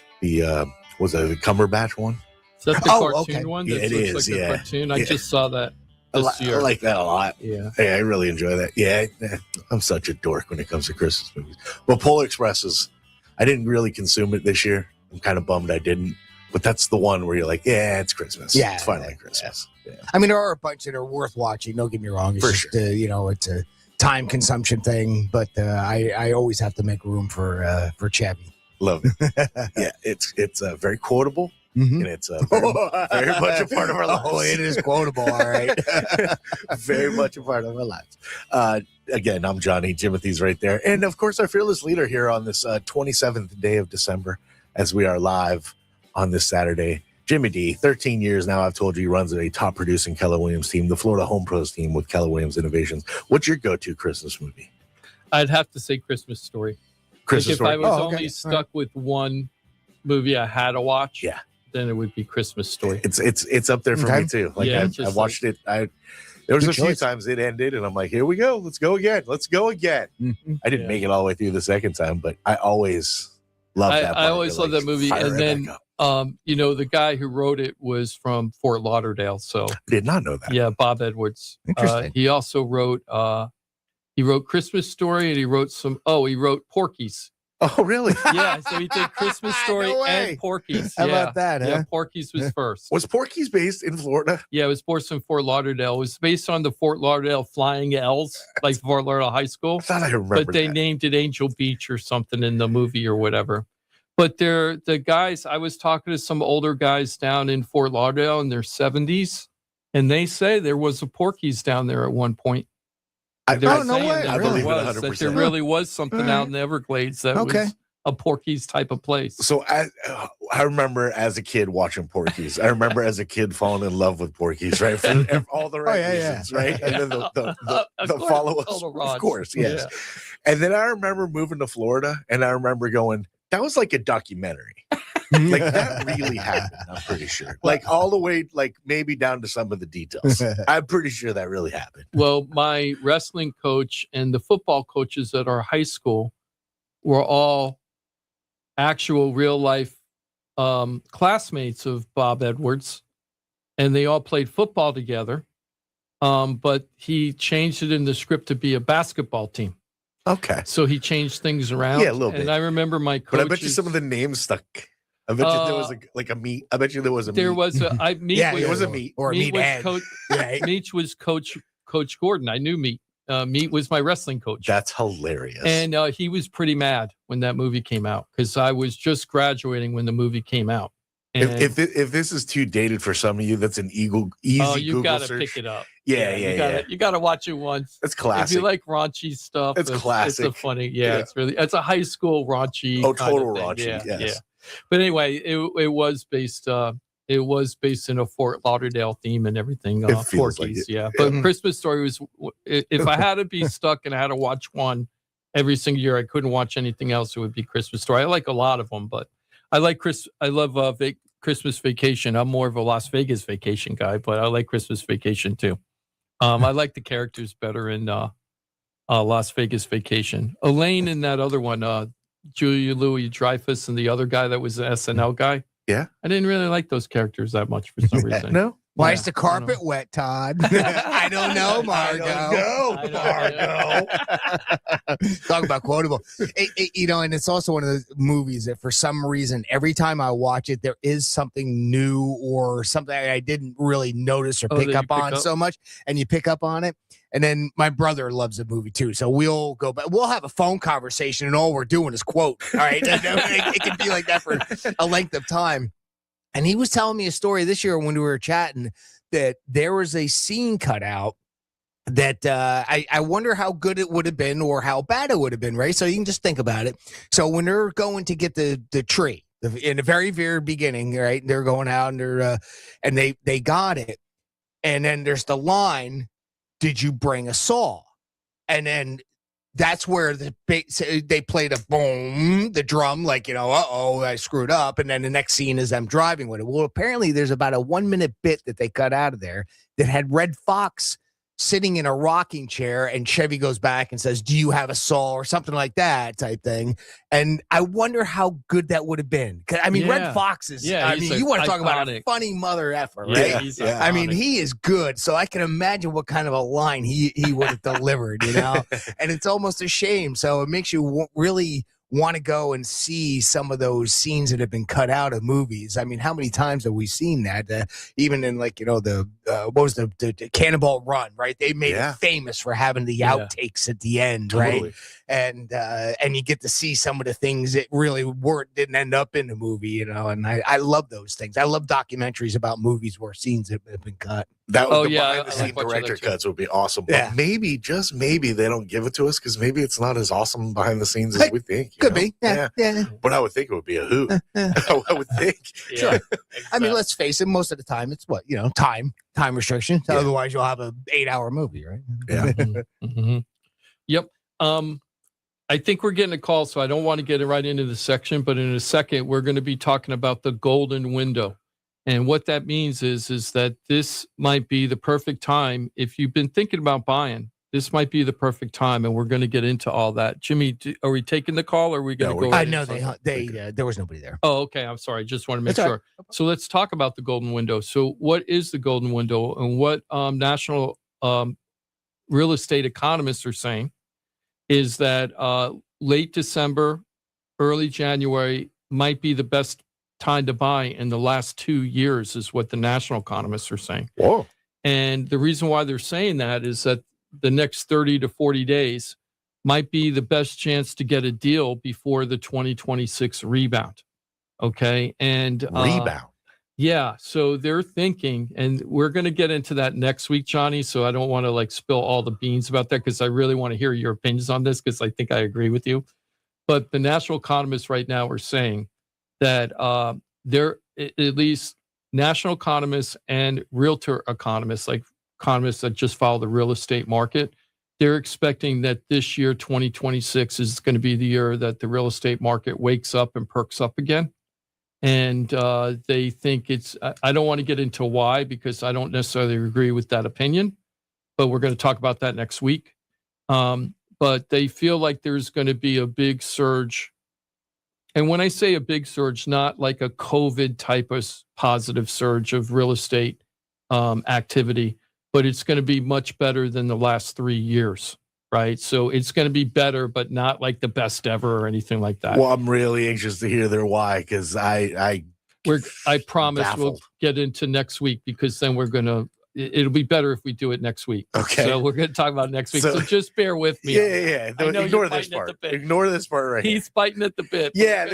Was it the Cumberbatch one? Is that the cartoon one? Yeah, that it looks is. like a cartoon. I just saw that this year. I like that a lot. Yeah. Hey, I really enjoy that. Yeah, I'm such a dork when it comes to Christmas movies. But Polar Express I didn't really consume it this year. I'm kind of bummed I didn't. But that's the one where you're like, yeah, it's Christmas. Yeah, it's finally Christmas. Yeah. I mean, there are a bunch that are worth watching. Don't get me wrong. It's For just, sure. it's a time consumption thing. But I always have to make room for Chevy. Love it. Yeah, it's very quotable. And it's very much a part of our lives. Oh, it is quotable, all right. Very much a part of our lives. Again, I'm Johnny. Jimothy's right there. And, of course, our fearless leader here on this 27th day of December as we are live on this Saturday. Jimmy D, 13 years now, I've told you, he runs a top-producing Keller Williams team, the Florida Home Pros team with Keller Williams Innovations. What's your go-to Christmas movie? I'd have to say Christmas Story. Christmas Story. If I was okay. only stuck with one movie I had to watch, then it would be Christmas Story. It's up there for me too. Like Yeah, I watched it. There was a few times it ended, and I'm like, here we go. Let's go again. Mm-hmm. I didn't make it all the way through the second time, but I always love that. I always love that movie. And then, the guy who wrote it was from Fort Lauderdale. So I did not know that. Yeah, Bob Edwards. Interesting. He also wrote Christmas Story, and he wrote Porky's. Oh, really? Yeah, so he did Christmas Story No way. and Porky's. How about that, huh? Yeah, Porky's was first. Was Porky's based in Florida? Yeah, it was based in Fort Lauderdale. It was based on the Fort Lauderdale Flying L's, like Fort Lauderdale High School. I thought I remember But they that. named it Angel Beach or something in the movie or whatever. But the guys, I was talking to some older guys down in Fort Lauderdale in their 70s, and they say there was a Porky's down there at one point. They're no saying way. that I believe it that there 100%. really was something out in the Everglades that was a Porky's type of place. So I remember as a kid watching Porky's. I remember as a kid falling in love with Porky's, right? For all the right reasons, right? And then the follow-up, of course, yes. Yeah. And then I remember moving to Florida, and I remember going, that was like a documentary. Like that really happened, I'm pretty sure. Like all the way, like maybe down to some of the details. I'm pretty sure that really happened. Well, my wrestling coach and the football coaches at our high school were all actual real life classmates of Bob Edwards, and they all played football together. But he changed it in the script to be a basketball team. Okay. So he changed things around. Yeah, a little bit. And I remember my coach. But I bet you some of the names stuck. I bet you there was like a meat. I bet you there was a meat. There was a meat. It was a meat. Or a meat head. Meat was Coach Gordon. I knew Meat. Meat was my wrestling coach. That's hilarious. And he was pretty mad when that movie came out because I was just graduating when the movie came out. And if this is too dated for some of you, that's an easy you got to pick it up. You got to watch it once. It's classic. If you like raunchy stuff, it's classic. It's a funny. It's a high school raunchy. Oh, total kind of raunchy. Yeah, yes. But anyway, it was based. It was based in a Fort Lauderdale theme and everything. Porky's, But Christmas Story was. If I had to be stuck and I had to watch one every single year, I couldn't watch anything else. It would be Christmas Story. I like a lot of them, but I like I love Christmas Vacation. I'm more of a Las Vegas Vacation guy, but I like Christmas Vacation too. I like the characters better in Las Vegas Vacation. Elaine in that other one, Julia Louis-Dreyfus and the other guy that was the SNL guy. Yeah. I didn't really like those characters that much for some reason. No. Why is the carpet wet, Todd? I don't know, Margo. Talk about quotable. And it's also one of those movies that for some reason, every time I watch it, there is something new or something I didn't really notice or pick up on so much. And you pick up on it. And then my brother loves the movie too. So we'll go back. We'll have a phone conversation and all we're doing is quote. All right. It can be like that for a length of time. And he was telling me a story this year when we were chatting that there was a scene cut out that I wonder how good it would have been or how bad it would have been, right? So you can just think about it. So when they're going to get the tree in the very, very beginning, right? They're going out and they got it. And then there's the line, did you bring a saw? And then that's where they played a boom, the drum, like, I screwed up. And then the next scene is them driving with it. Well, apparently there's about a 1 minute bit that they cut out of there that had Red Fox sitting in a rocking chair, and Chevy goes back and says, do you have a saw or something like that type thing. And I wonder how good that would have been. Red Fox is, you want to talk about a funny mother effer, right? He is good. So I can imagine what kind of a line he would have delivered, and it's almost a shame. So it makes you really want to go and see some of those scenes that have been cut out of movies. I mean, how many times have we seen that? Even in what was the Cannonball Run, right? They made it famous for having the outtakes at the end, right? And you get to see some of the things that really didn't end up in the movie, and I love those things. I love documentaries about movies where scenes have been cut. That was behind the scene director cuts would be awesome. But maybe, just maybe, they don't give it to us because maybe it's not as awesome behind the scenes as we think. Could be. Yeah. But I would think it would be a hoot. I would think. Sure. Exactly. Let's face it, most of the time it's time restriction. Yeah. Otherwise you'll have an 8-hour movie, right? Yeah. Mm-hmm. Yep. I think we're getting a call, so I don't want to get it right into the section, but in a second, we're going to be talking about the golden window. And what that means is that this might be the perfect time. If you've been thinking about buying, this might be the perfect time. And we're going to get into all that. Jimmy, are we taking the call or are we going to go? I know there was nobody there. Oh, okay. I'm sorry. Just want to make sure. Right. So let's talk about the golden window. So what is the golden window and what national real estate economists are saying is that late December, early January might be the best time to buy in the last 2 years is what the national economists are saying. Whoa. And the reason why they're saying that is that the next 30 to 40 days might be the best chance to get a deal before the 2026 rebound. Okay. And rebound. Yeah, so they're thinking, and we're going to get into that next week, Johnny. So I don't want to spill all the beans about that because I really want to hear your opinions on this because I think I agree with you. But the national economists right now are saying that they're at least national economists and realtor economists, like economists that just follow the real estate market, they're expecting that this year, 2026, is going to be the year that the real estate market wakes up and perks up again. And they think I don't want to get into why because I don't necessarily agree with that opinion, but we're going to talk about that next week. But they feel like there's going to be a big surge. And when I say a big surge, not like a COVID type of positive surge of real estate activity, but it's going to be much better than the last 3 years. Right. So it's going to be better, but not like the best ever or anything like that. Well, I'm really anxious to hear their why because I promise baffled. We'll get into next week because then it'll be better if we do it next week. Okay. So we're going to talk about next week. So just bear with me. Yeah. Ignore this part. Ignore this part right here. He's biting at the bit. Yeah,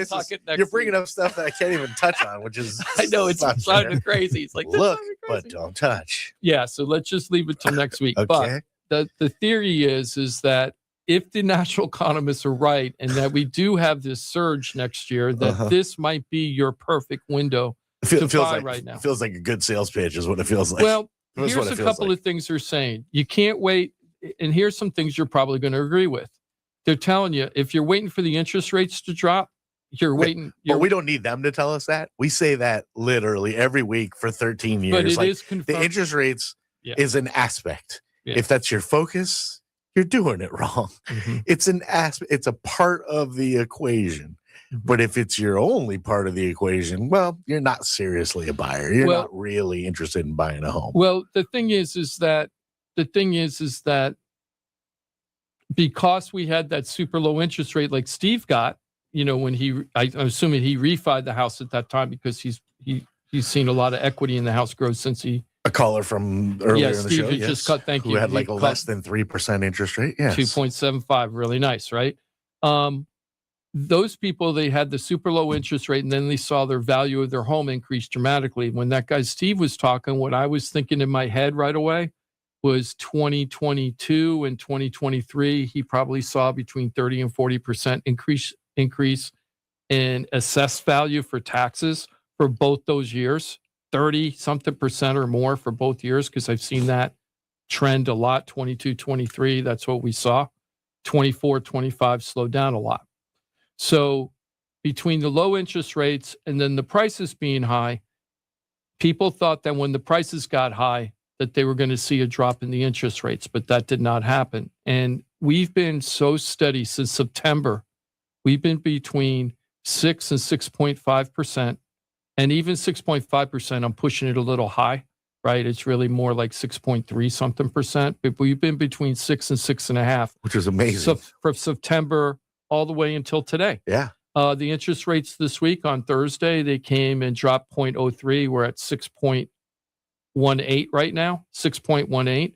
you're bringing up stuff that I can't even touch on, which is I know it's sounding crazy. It's like look, but don't touch. Yeah, so let's just leave it till next week. Okay. But the theory is that if the national economists are right and that we do have this surge next year, that this might be your perfect window to buy right now. It feels like a good sales pitch is what it feels like. Well, here's a couple of things they're saying. You can't wait. And here's some things you're probably going to agree with. They're telling you, if you're waiting for the interest rates to drop, you're waiting. But we don't need them to tell us that. We say that literally every week for 13 years. But it is confirmed. The interest rates is an aspect. Yeah. If that's your focus, you're doing it wrong. Mm-hmm. It's an aspect. It's a part of the equation. Mm-hmm. But if it's your only part of the equation, well, you're not seriously a buyer. You're not really interested in buying a home. Well, the thing is that because we had that super low interest rate like Steve got, when I'm assuming he refied the house at that time because he's seen a lot of equity in the house growth since he. A caller from earlier in the show, just cut. Thank you. Who had like a less than 3% interest rate. Yes. 2.75, really nice, right? Those people, they had the super low interest rate, and then they saw their value of their home increase dramatically. When that guy Steve was talking, what I was thinking in my head right away was 2022 and 2023. He probably saw between 30 and 40% increase in assessed value for taxes for both those years. 30-something% or more for both years, because I've seen that trend a lot. 22, 23, that's what we saw. 24, 25 slowed down a lot. So between the low interest rates and then the prices being high, people thought that when the prices got high, that they were going to see a drop in the interest rates, but that did not happen. And we've been so steady since September. We've been between 6 and 6.5%. And even 6.5%, I'm pushing it a little high, right? It's really more like 6.3-something%. But we've been between 6 and 6.5%. Which is amazing. So from September all the way until today. Yeah. The interest rates this week on Thursday, they came and dropped 0.03. We're at 6.18 right now, 6.18.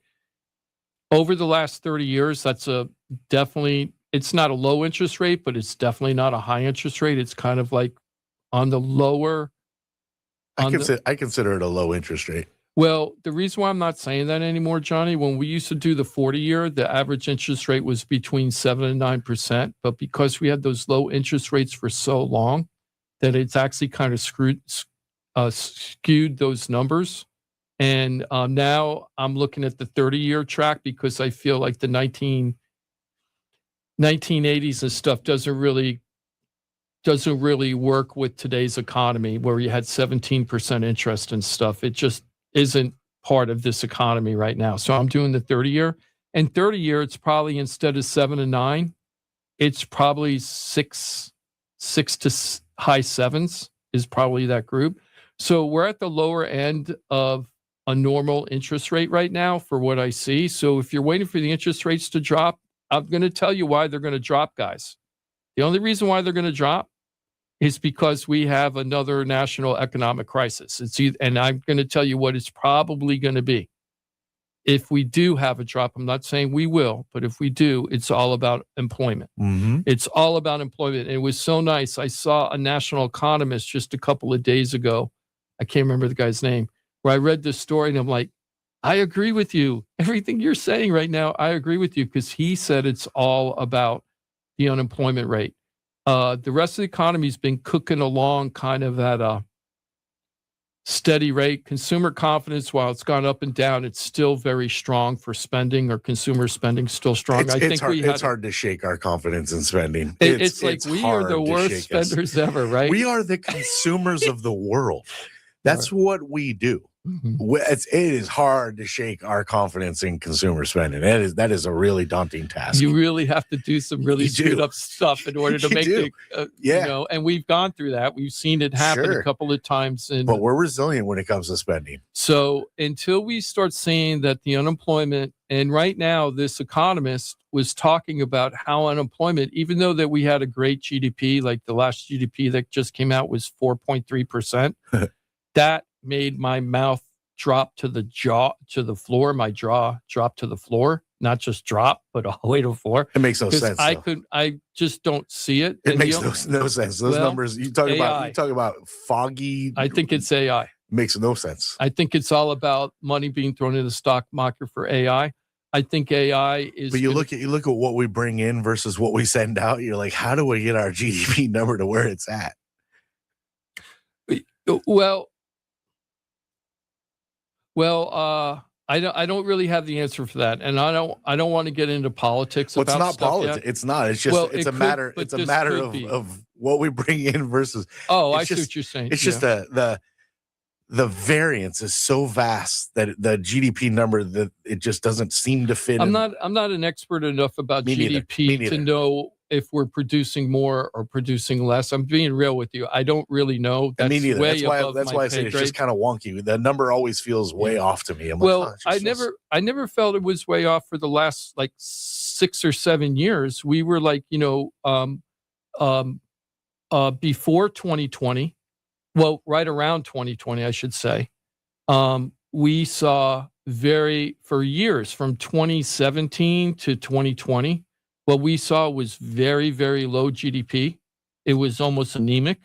Over the last 30 years, that's definitely, it's not a low interest rate, but it's definitely not a high interest rate. It's kind of like on the lower. I consider it a low interest rate. Well, the reason why I'm not saying that anymore, Johnny, when we used to do the 40-year, the average interest rate was between 7 and 9%. But because we had those low interest rates for so long, that it's actually kind of skewed those numbers. And now I'm looking at the 30-year track because I feel like the 1980s and stuff doesn't really work with today's economy where you had 17% interest and stuff. It just isn't part of this economy right now. So I'm doing the 30-year. And 30-year, it's probably instead of 7 and 9, it's probably 6 to high 7s is probably that group. So we're at the lower end of a normal interest rate right now for what I see. So if you're waiting for the interest rates to drop, I'm going to tell you why they're going to drop, guys. The only reason why they're going to drop is because we have another national economic crisis. And I'm going to tell you what it's probably going to be. If we do have a drop, I'm not saying we will, but if we do, it's all about employment. Mm-hmm. It's all about employment. And it was so nice. I saw a national economist just a couple of days ago I can't remember the guy's name, where I read this story and I'm like, I agree with you. Everything you're saying right now, I agree with you, because he said it's all about the unemployment rate. The rest of the economy's been cooking along kind of at a steady rate. Consumer confidence, while it's gone up and down, it's still very strong for spending, or consumer spending still strong. It's hard to shake our confidence in spending. It's like we are the worst spenders ever, right? We are the consumers of the world. That's what we do. Mm-hmm. It is hard to shake our confidence in consumer spending. That is a really daunting task. You really have to do some really screwed up stuff in order to make it, and we've gone through that. We've seen it happen a couple of times. But we're resilient when it comes to spending. So until we start seeing that the unemployment, and right now this economist was talking about how unemployment, even though that we had a great GDP, like the last GDP that just came out was 4.3%, that made my mouth drop to the floor. My jaw dropped to the floor, not just drop, but all the way to the floor. It makes no sense. I just don't see it. It makes no sense. Those numbers you talk about foggy. I think it's AI. Makes no sense. I think it's all about money being thrown in the stock market for AI. I think AI is. But you look at what we bring in versus what we send out. You're like, how do we get our GDP number to where it's at? Well, I don't really have the answer for that, and I don't want to get into politics. Well, it's not politics. It's not. It's just it's a matter of what we bring in versus. Oh, I see what you're saying. It's just the variance is so vast that the GDP number that it just doesn't seem to fit. I'm not an expert enough about GDP to know if we're producing more or producing less. I'm being real with you. I don't really know. That's me neither. That's why I say it's just kind of wonky. The number always feels way off to me. I'm I never felt it was way off for the last like 6 or 7 years. We were like, before 2020, well, right around 2020, I should say, we saw for years from 2017 to 2020, what we saw was very, very low GDP. It was almost anemic,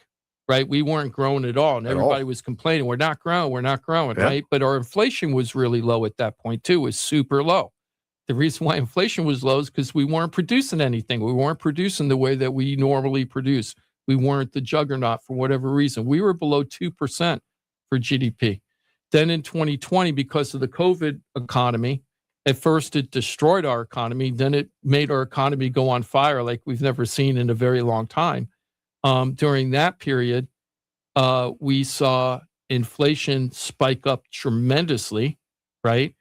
right? We weren't growing at all. And everybody was complaining, we're not growing, right? But our inflation was really low at that point too, was super low. The reason why inflation was low is because we weren't producing anything. We weren't producing the way that we normally produce. We weren't the juggernaut for whatever reason. We were below 2% for GDP. Then in 2020, because of the COVID economy, at first, it destroyed our economy. Then it made our economy go on fire like we've never seen in a very long time. During that period, we saw inflation spike up tremendously, right?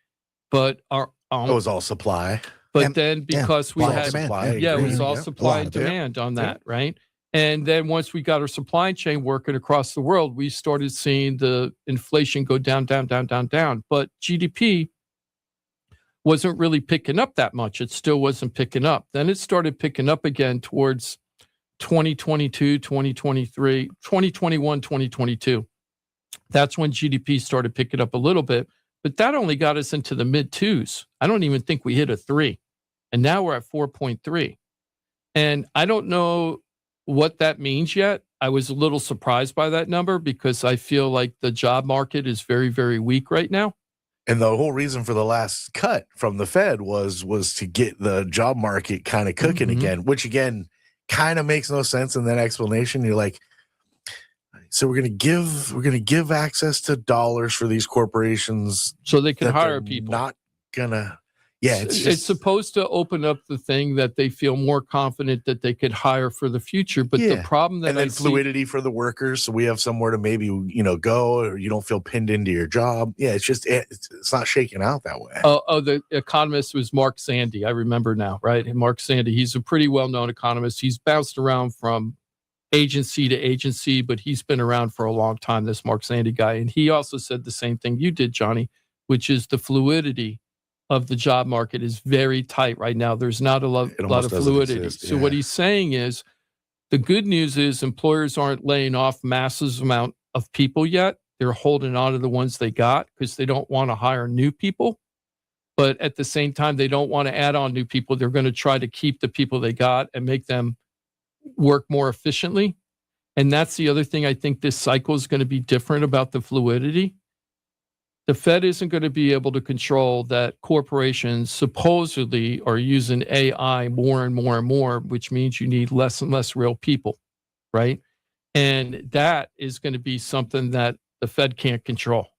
But it was all supply. But then because we had supply, it was all supply and demand on that, right? And then once we got our supply chain working across the world, we started seeing the inflation go down. But GDP wasn't really picking up that much. It still wasn't picking up. Then it started picking up again towards 2022, 2023, 2021, 2022. That's when GDP started picking up a little bit, but that only got us into the mid twos. I don't even think we hit a 3. And now we're at 4.3. And I don't know what that means yet. I was a little surprised by that number because I feel like the job market is very, very weak right now. And the whole reason for the last cut from the Fed was to get the job market kind of cooking again, which again kind of makes no sense in that explanation. You're like, so we're gonna give access to dollars for these corporations so they can hire people. Not gonna. Yeah, it's supposed to open up the thing that they feel more confident that they could hire for the future. But the problem that and then fluidity for the workers, so we have somewhere to maybe go, or you don't feel pinned into your job. Yeah, it's not shaking out that way. The economist was Mark Zandi. I remember now, right? And Mark Zandi, he's a pretty well-known economist. He's bounced around from agency to agency, but he's been around for a long time. This Mark Zandi guy, and he also said the same thing you did, Johnny, which is the fluidity of the job market is very tight right now. There's not a lot of fluidity. So what he's saying is the good news is employers aren't laying off massive amount of people yet. They're holding on to the ones they got because they don't want to hire new people. But at the same time, they don't want to add on new people. They're going to try to keep the people they got and make them work more efficiently. And that's the other thing I think this cycle is going to be different about the fluidity. The Fed isn't going to be able to control that corporations supposedly are using AI more and more and more, which means you need less and less real people, right? And that is going to be something that the Fed can't control,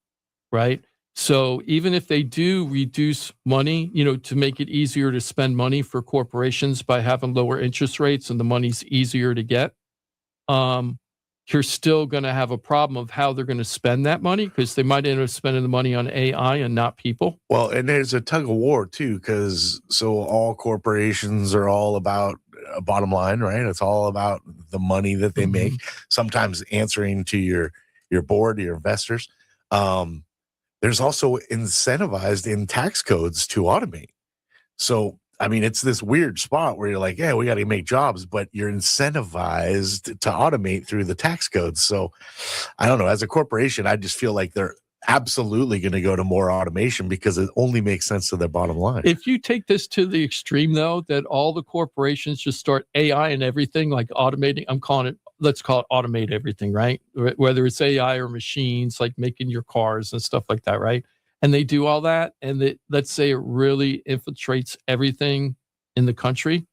right? So even if they do reduce money, to make it easier to spend money for corporations by having lower interest rates and the money's easier to get, you're still going to have a problem of how they're going to spend that money, because they might end up spending the money on AI and not people. Well, and there's a tug of war too, because all corporations are all about a bottom line, right? It's all about the money that they make, sometimes answering to your board, your investors. There's also incentivized in tax codes to automate. So, I mean, it's this weird spot where you're like, yeah, we got to make jobs, but you're incentivized to automate through the tax codes. So I don't know. As a corporation, I just feel like they're absolutely going to go to more automation because it only makes sense to their bottom line. If you take this to the extreme, though, that all the corporations just start AI and everything, like automating, let's call it automate everything, right? Whether it's AI or machines, like making your cars and stuff like that, right? And they do all that, and let's say it really infiltrates everything in the country.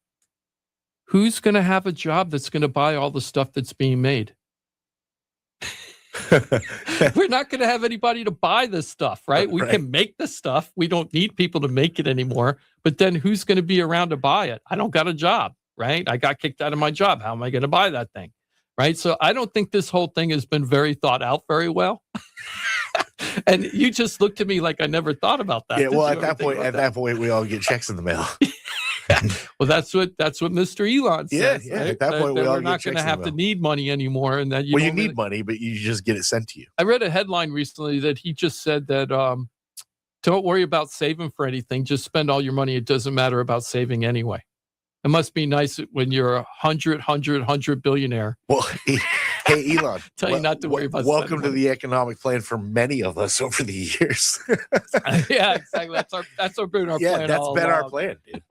Who's going to have a job that's going to buy all the stuff that's being made? We're not going to have anybody to buy this stuff, right? We can make the stuff. We don't need people to make it anymore. But then who's going to be around to buy it? I don't got a job, right? I got kicked out of my job. How am I going to buy that thing? Right? So I don't think this whole thing has been very thought out very well. And you just looked at me like I never thought about that. Yeah, well, at that point, we all get checks in the mail. Well, that's what Mr. Elon says. Yeah. Right? At that point, we're not going to have to need money anymore, and that you need money, but you just get it sent to you. I read a headline recently that he just said that don't worry about saving for anything; just spend all your money. It doesn't matter about saving anyway. It must be nice when you're a 100 billionaire. Well, hey, Elon, tell you not to worry about. Welcome to the economic plan for many of us over the years. Yeah, exactly. That's been our plan. Yeah, that's been our plan, dude.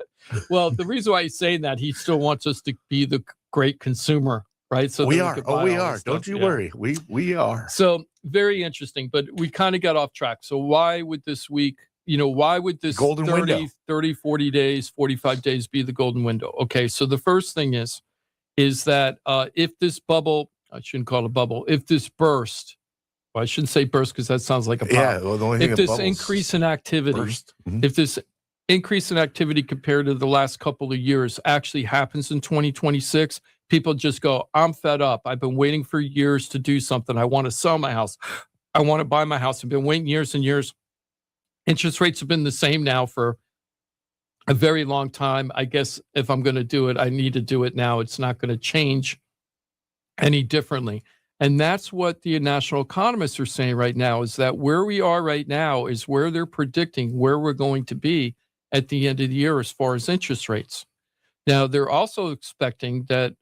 Well, the reason why he's saying that, he still wants us to be the great consumer, right? So we are. We are. Don't you worry. We are. So very interesting, but we kind of got off track. So why would this week? Why would this golden 30, 40 days, 45 days be the golden window? Okay, so the first thing is that if this bubble, I shouldn't call it a bubble, if this burst, well, I shouldn't say burst because that sounds like a pop. Yeah, well, the only thing if this increase in activity, if this increase in activity compared to the last couple of years actually happens in 2026, people just go, I'm fed up. I've been waiting for years to do something. I want to sell my house. I want to buy my house. I've been waiting years and years. Interest rates have been the same now for a very long time. I guess if I'm going to do it, I need to do it now. It's not going to change any differently. And that's what the national economists are saying right now, is that where we are right now is where they're predicting where we're going to be at the end of the year as far as interest rates. Now, they're also expecting that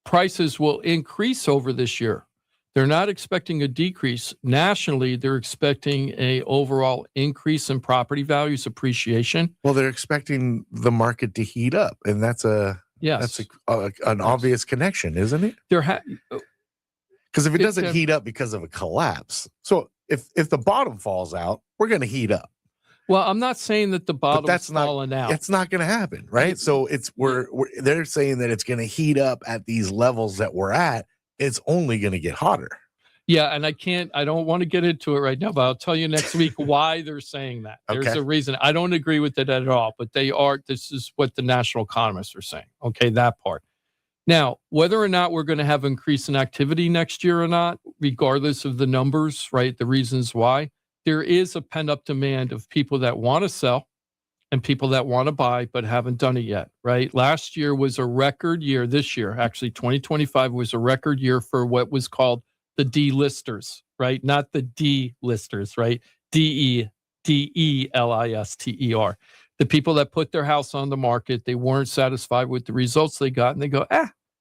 prices will increase over this year. They're not expecting a decrease. Nationally, they're expecting a overall increase in property values appreciation. Well, they're expecting the market to heat up, and that's an obvious connection, isn't it? Because if it doesn't heat up because of a collapse, so if the bottom falls out, we're going to heat up. Well, I'm not saying that the bottom's falling out. It's not going to happen, right? So they're saying that it's going to heat up at these levels that we're at. It's only going to get hotter. Yeah, and I don't want to get into it right now, but I'll tell you next week why they're saying that. There's a reason. I don't agree with it at all, but this is what the national economists are saying. Okay, that part. Now, whether or not we're going to have increase in activity next year or not, regardless of the numbers, right, the reasons why, there is a pent-up demand of people that want to sell and people that want to buy but haven't done it yet, right? Last year was a record year. This year, actually, 2025 was a record year for what was called the D-listers, right? Not the D-listers, right? D-E-L-I-S-T-E-R. The people that put their house on the market, they weren't satisfied with the results they got, and they go,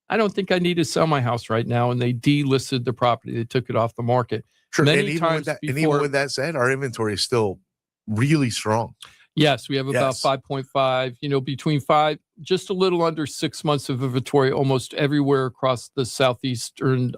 I don't think I need to sell my house right now, and they delisted the property. They took it off the market. Sure, and even with that said, our inventory is still really strong. Yes, we have about Yes. 5.5, between just a little under 6 months of inventory almost everywhere across the southeastern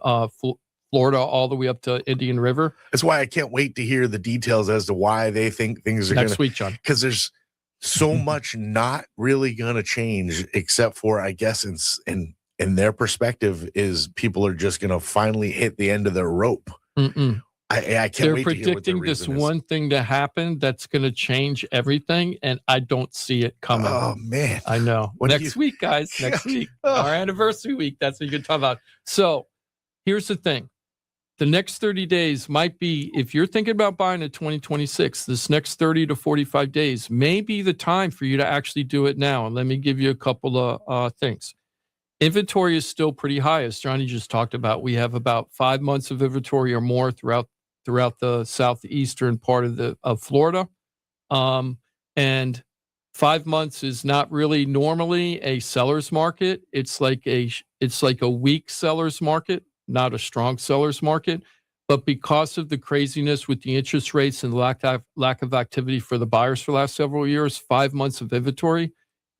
Florida, all the way up to Indian River. That's why I can't wait to hear the details as to why they think things are Next week, John. Because there's so much not really going to change, except for, I guess, in their perspective, is people are just going to finally hit the end of their rope. Mm-mm. I can't They're wait to hear what their predicting this reason is. one thing to happen that's going to change everything, and I don't see it coming. Oh, man. I know. Next week, guys. Next week. Our anniversary week. That's what you can talk about. So here's the thing. The next 30 days might be, if you're thinking about buying in 2026, this next 30 to 45 days may be the time for you to actually do it now. And let me give you a couple of things. Inventory is still pretty high, as Johnny just talked about. We have about 5 months of inventory or more throughout the southeastern part of Florida. And 5 months is not really normally a seller's market. It's like a weak seller's market, not a strong seller's market. But because of the craziness with the interest rates and lack of activity for the buyers for the last several years, 5 months of inventory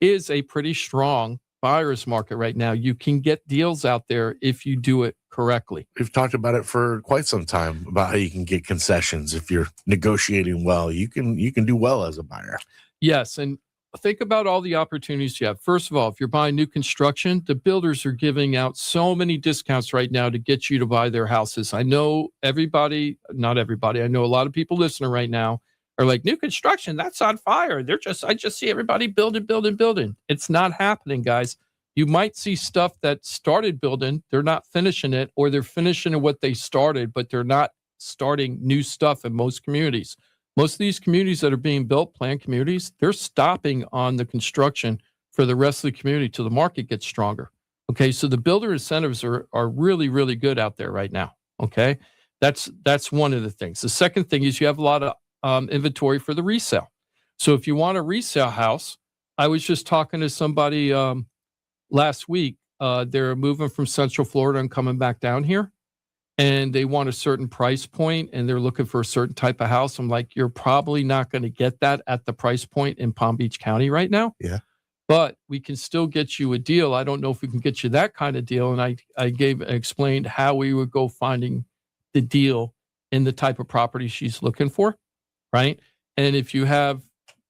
is a pretty strong buyer's market right now. You can get deals out there if you do it correctly. We've talked about it for quite some time, about how you can get concessions. If you're negotiating well, you can do well as a buyer. Yes, and think about all the opportunities you have. First of all, if you're buying new construction, the builders are giving out so many discounts right now to get you to buy their houses. I know not everybody, I know a lot of people listening right now are like, new construction, that's on fire. I just see everybody building. It's not happening, guys. You might see stuff that started building, they're not finishing it, or they're finishing what they started, but they're not starting new stuff in most communities. Most of these communities that are being built, planned communities, they're stopping on the construction for the rest of the community till the market gets stronger. Okay, so the builder incentives are really, really good out there right now. Okay, that's one of the things. The second thing is you have a lot of inventory for the resale. So if you want a resale house, I was just talking to somebody last week. They're moving from Central Florida and coming back down here, and they want a certain price point, and they're looking for a certain type of house. I'm like, you're probably not going to get that at the price point in Palm Beach County right now. Yeah. But we can still get you a deal. I don't know if we can get you that kind of deal. And I explained how we would go finding the deal in the type of property she's looking for, right? And if you have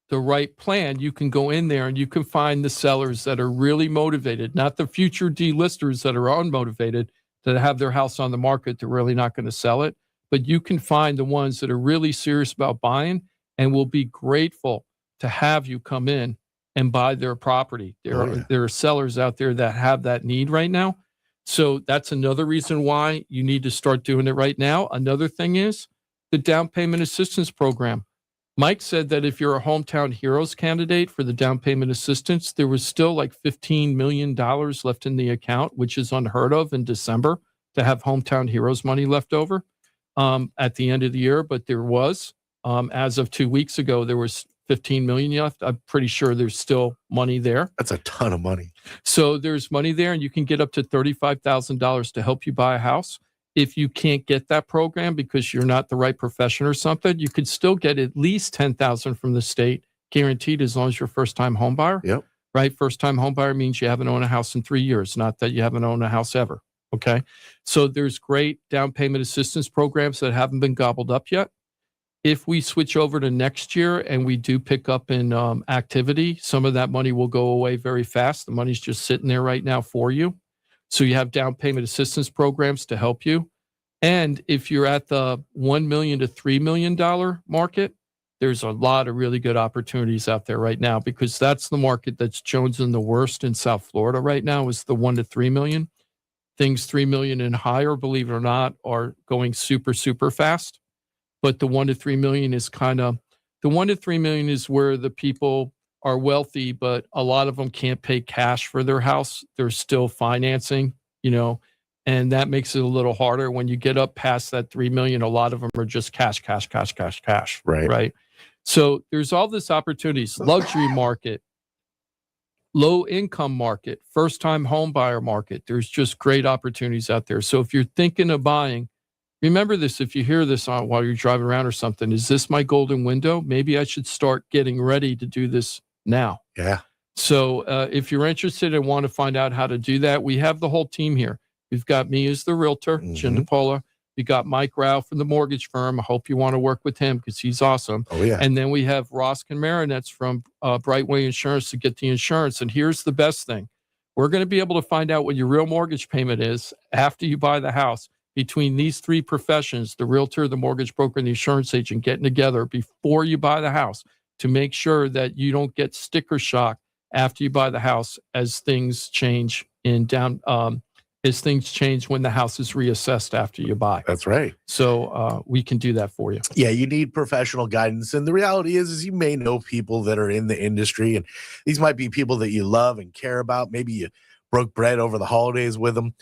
the right plan, you can go in there and you can find the sellers that are really motivated, not the future delisters that are unmotivated, that have their house on the market. They're really not going to sell it. But you can find the ones that are really serious about buying and will be grateful to have you come in and buy their property. There are sellers out there that have that need right now. So that's another reason why you need to start doing it right now. Another thing is the down payment assistance program. Mike said that if you're a Hometown Heroes candidate for the down payment assistance, there was still like $15 million left in the account, which is unheard of in December to have Hometown Heroes money left over at the end of the year. But there was, as of 2 weeks ago, there was $15 million left. I'm pretty sure there's still money there. That's a ton of money. So there's money there, and you can get up to $35,000 to help you buy a house. If you can't get that program because you're not the right profession or something, you could still get at least $10,000 from the state, guaranteed, as long as you're a first-time home buyer. Yep. Right? First-time home buyer means you haven't owned a house in 3 years, not that you haven't owned a house ever. Okay? So there's great down payment assistance programs that haven't been gobbled up yet. If we switch over to next year and we do pick up in activity, some of that money will go away very fast. The money's just sitting there right now for you. So you have down payment assistance programs to help you. And if you're at the $1 million to $3 million market, there's a lot of really good opportunities out there right now, because that's the market that's jonesing the worst in South Florida right now, is the 1 to 3 million. Things 3 million and higher, believe it or not, are going super, super fast. But the 1 to 3 million is the 1 to 3 million is where the people are wealthy, but a lot of them can't pay cash for their house. They're still financing, and that makes it a little harder. When you get up past that 3 million, a lot of them are just cash. Right. So there's all this opportunities, luxury market, low income market, first time home buyer market. There's just great opportunities out there. So if you're thinking of buying, remember this, if you hear this on while you're driving around or something, is this my golden window? Maybe I should start getting ready to do this now. Yeah. So if you're interested and want to find out how to do that, we have the whole team here. We've got me as the realtor, Jim DePaula. We got Mike Rao from the mortgage firm. I hope you want to work with him because he's awesome. Oh, yeah. And then we have Ross Conmarinets from Brightway Insurance to get the insurance. And here's the best thing. We're going to be able to find out what your real mortgage payment is after you buy the house between these three professions, the realtor, the mortgage broker, and the insurance agent, getting together before you buy the house to make sure that you don't get sticker shock after you buy the house as things change as things change when the house is reassessed after you buy. That's right. So we can do that for you. Yeah, you need professional guidance. And the reality is you may know people that are in the industry, and these might be people that you love and care about. Maybe you broke bread over the holidays with them.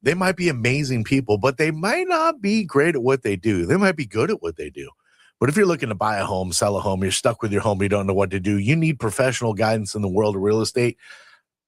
They might be amazing people, but they might not be great at what they do. They might be good at what they do. But if you're looking to buy a home, sell a home, you're stuck with your home, you don't know what to do, you need professional guidance in the world of real estate.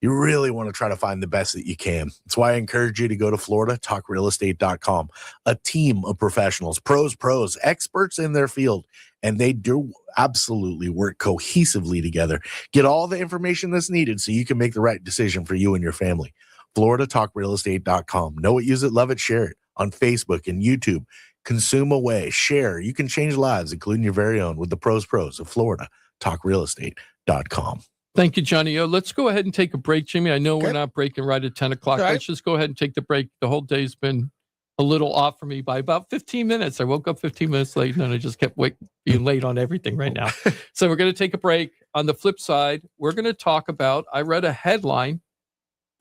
You really want to try to find the best that you can. That's why I encourage you to go to FloridaTalkRealEstate.com. A team of professionals, pros, experts in their field, and they do absolutely work cohesively together. Get all the information that's needed so you can make the right decision for you and your family. FloridaTalkRealEstate.com. Know it, use it, love it, share it on Facebook and YouTube. Consume away, share. You can change lives, including your very own, with the pros of FloridaTalkRealEstate.com. Thank you, Johnny. Let's go ahead and take a break, Jimmy. I know we're not breaking right at 10 o'clock. Right. Let's just go ahead and take the break. The whole day's been a little off for me by about 15 minutes. I woke up 15 minutes late, and then I just kept being late on everything right now. So we're going to take a break. On the flip side, we're going to talk about, I read a headline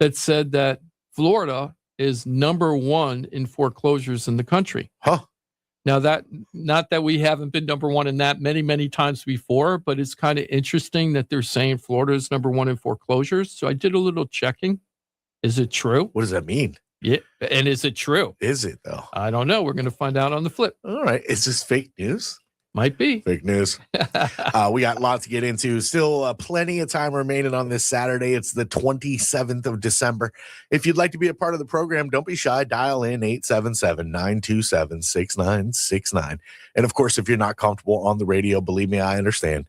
that said that Florida is number 1 in foreclosures in the country. Huh. Now, not that we haven't been number 1 in that many times before, but it's kind of interesting that they're saying Florida is number 1 in foreclosures. So I did a little checking. Is it true? What does that mean? Yeah. And is it true? Is it, though? I don't know. We're going to find out on the flip. All right. Is this fake news? Might be. Fake news. We got lots to get into. Still plenty of time remaining on this Saturday. It's the 27th of December. If you'd like to be a part of the program, don't be shy. Dial in 877-927-6969. And of course, if you're not comfortable on the radio, believe me, I understand.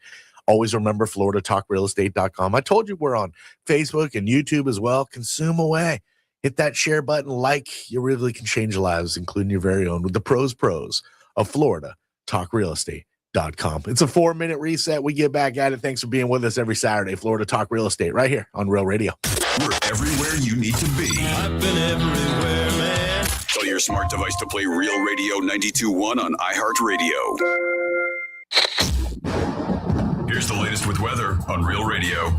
Always remember FloridaTalkRealEstate.com. I told you we're on Facebook and YouTube as well. Consume away. Hit that share button. You really can change lives, including your very own, with the pros of Florida. TalkRealEstate.com. It's a 4-minute reset. We get back at it. Thanks for being with us every Saturday. Florida Talk Real Estate right here on Real Radio. We're everywhere you need to be. I've been everywhere, man. Tell your smart device to play Real Radio 92.1 on iHeartRadio. Here's the latest with weather on Real Radio.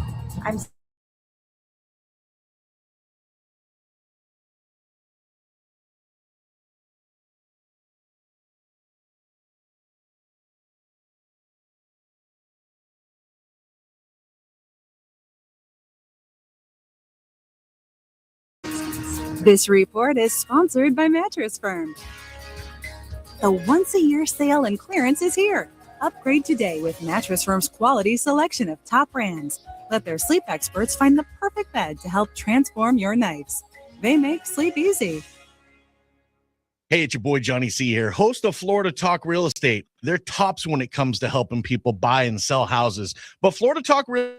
This report is sponsored by Mattress Firm. The once-a-year sale and clearance is here. Upgrade today with Mattress Firm's quality selection of top brands. Let their sleep experts find the perfect bed to help transform your nights. They make sleep easy. Hey, it's your boy Johnny C here, host of Florida Talk Real Estate. They're tops when it comes to helping people buy and sell houses. But Florida Talk Real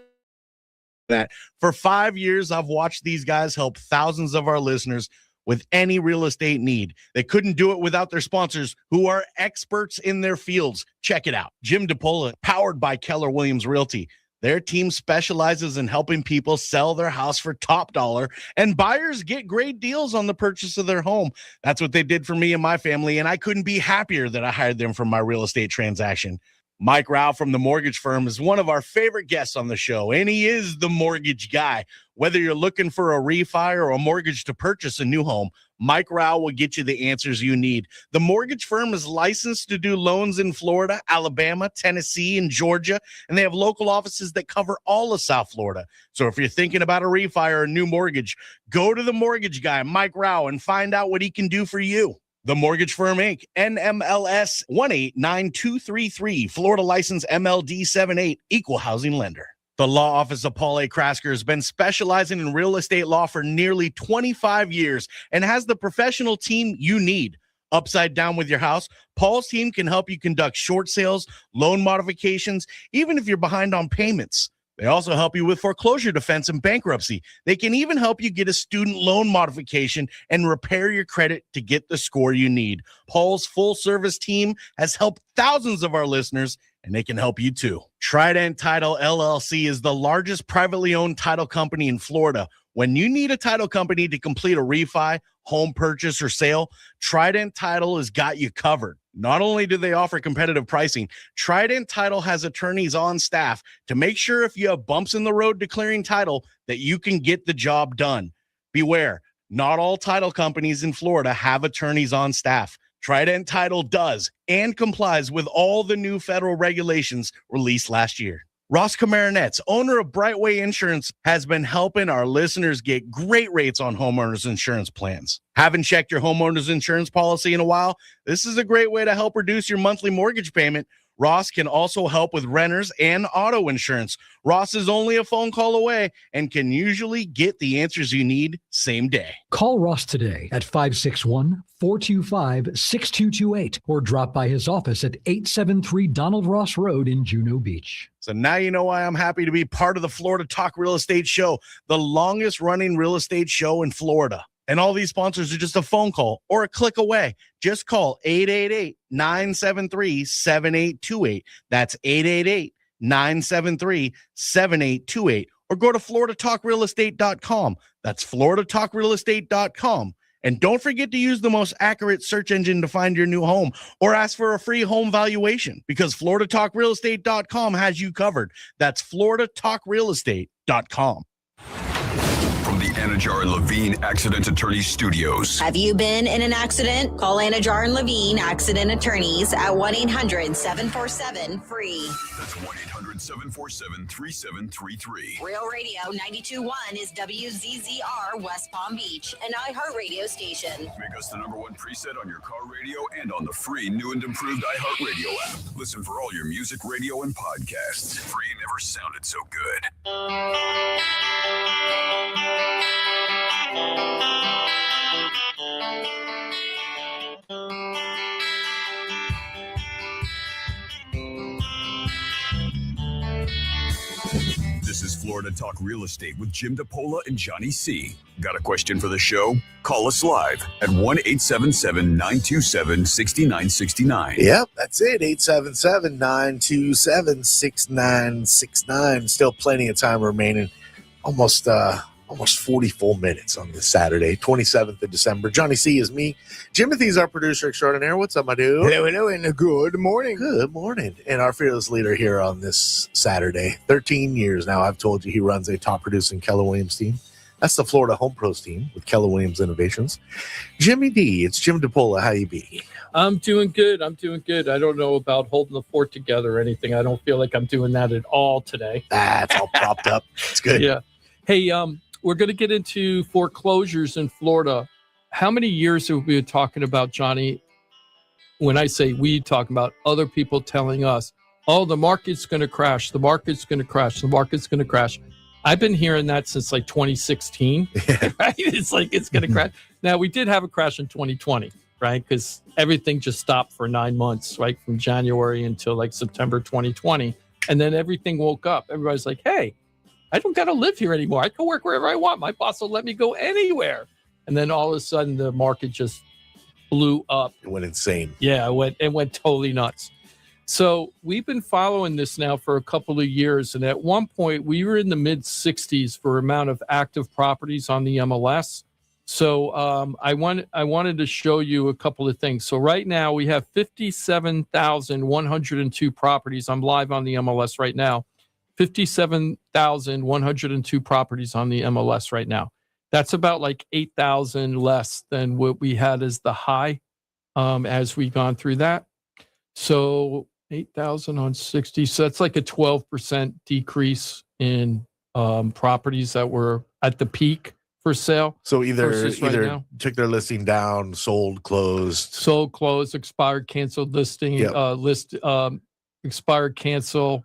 that for 5 years, I've watched these guys help thousands of our listeners with any real estate need. They couldn't do it without their sponsors, who are experts in their fields. Check it out. Jim DePaula, powered by Keller Williams Realty. Their team specializes in helping people sell their house for top dollar, and buyers get great deals on the purchase of their home. That's what they did for me and my family, and I couldn't be happier that I hired them for my real estate transaction. Mike Rao from the mortgage firm is one of our favorite guests on the show, and he is the mortgage guy. Whether you're looking for a refi or a mortgage to purchase a new home, Mike Rao will get you the answers you need. The mortgage firm is licensed to do loans in Florida, Alabama, Tennessee, and Georgia, and they have local offices that cover all of South Florida. So if you're thinking about a refi or a new mortgage, go to the mortgage guy, Mike Rao, and find out what he can do for you. The Mortgage Firm, Inc., NMLS 189233, Florida license MLD 78, equal housing lender. The law office of Paul A. Krasker has been specializing in real estate law for nearly 25 years and has the professional team you need. upside down with your house? Paul's team can help you conduct short sales, loan modifications, even if you're behind on payments. They also help you with foreclosure defense and bankruptcy. They can even help you get a student loan modification and repair your credit to get the score you need. Paul's full-service team has helped thousands of our listeners, and they can help you too. Trident Title LLC is the largest privately owned title company in Florida. When you need a title company to complete a refi, home purchase, or sale, Trident Title has got you covered. Not only do they offer competitive pricing, Trident Title has attorneys on staff to make sure if you have bumps in the road declaring title that you can get the job done. Beware, not all title companies in Florida have attorneys on staff. Trident Title does and complies with all the new federal regulations released last year. Ross Camaronets, owner of Brightway Insurance, has been helping our listeners get great rates on homeowners insurance plans. Haven't checked your homeowners insurance policy in a while? This is a great way to help reduce your monthly mortgage payment. Ross can also help with renters and auto insurance. Ross is only a phone call away and can usually get the answers you need same day. Call Ross today at 561-425-6228 or drop by his office at 873 Donald Ross Road in Juno Beach. So now you know why I'm happy to be part of the Florida Talk Real Estate Show, the longest running real estate show in Florida. And all these sponsors are just a phone call or a click away. Just call 888-973-7828. That's 888-973-7828. Or go to floridatalkrealestate.com. That's floridatalkrealestate.com. And don't forget to use the most accurate search engine to find your new home or ask for a free home valuation because floridatalkrealestate.com has you covered. That's floridatalkrealestate.com. From the Anajar and Levine Accident Attorney Studios. Have you been in an accident? Call Anajar and Levine Accident Attorneys at 1-800-747-FREE. That's 1-800-747-3733. Real Radio 92.1 is WZZR West Palm Beach, an iHeartRadio station. Make us the #1 preset on your car radio and on the free new and improved iHeartRadio app. Listen for all your music, radio, and podcasts. Free never sounded so good. This is Florida Talk Real Estate with Jim DePola and Johnny C. Got a question for the show? Call us live at 1-877-927-6969. Yep, that's it. 877-927-6969. Still plenty of time remaining. Almost 40 full minutes on this Saturday, 27th of December. Johnny C is me. Jimothy's our producer extraordinaire. What's up, my dude? Hello, and good morning. Good morning. And our fearless leader here on this Saturday, 13 years now, I've told you he runs a top-producing Keller Williams team. That's the Florida Home Pros team with Keller Williams Innovations. Jimmy D, it's Jim DePola. How you be? I'm doing good. I don't know about holding the fort together or anything. I don't feel like I'm doing that at all today. That's all propped up. It's good. Yeah. Hey, we're going to get into foreclosures in Florida. How many years have we been talking about, Johnny? When I say we, talking about other people telling us, oh, the market's going to crash. The market's going to crash. The market's going to crash. I've been hearing that since like 2016, right? It's like it's going to crash. Now, we did have a crash in 2020, right? Because everything just stopped for 9 months, right? From January until like September 2020. And then everything woke up. Everybody's like, hey, I don't got to live here anymore. I can work wherever I want. My boss will let me go anywhere. And then all of a sudden, the market just blew up. It went insane. Yeah, it went totally nuts. So we've been following this now for a couple of years. And at one point, we were in the mid-60s for amount of active properties on the MLS. So I wanted to show you a couple of things. So right now, we have 57,102 properties. I'm live on the MLS right now. 57,102 properties on the MLS right now. That's about like 8,000 less than what we had as the high as we've gone through that. So 8,000 on 60. So that's like a 12% decrease in properties that were at the peak for sale. So either took their listing down, sold, closed, expired, canceled listing, yep. Expired, cancel,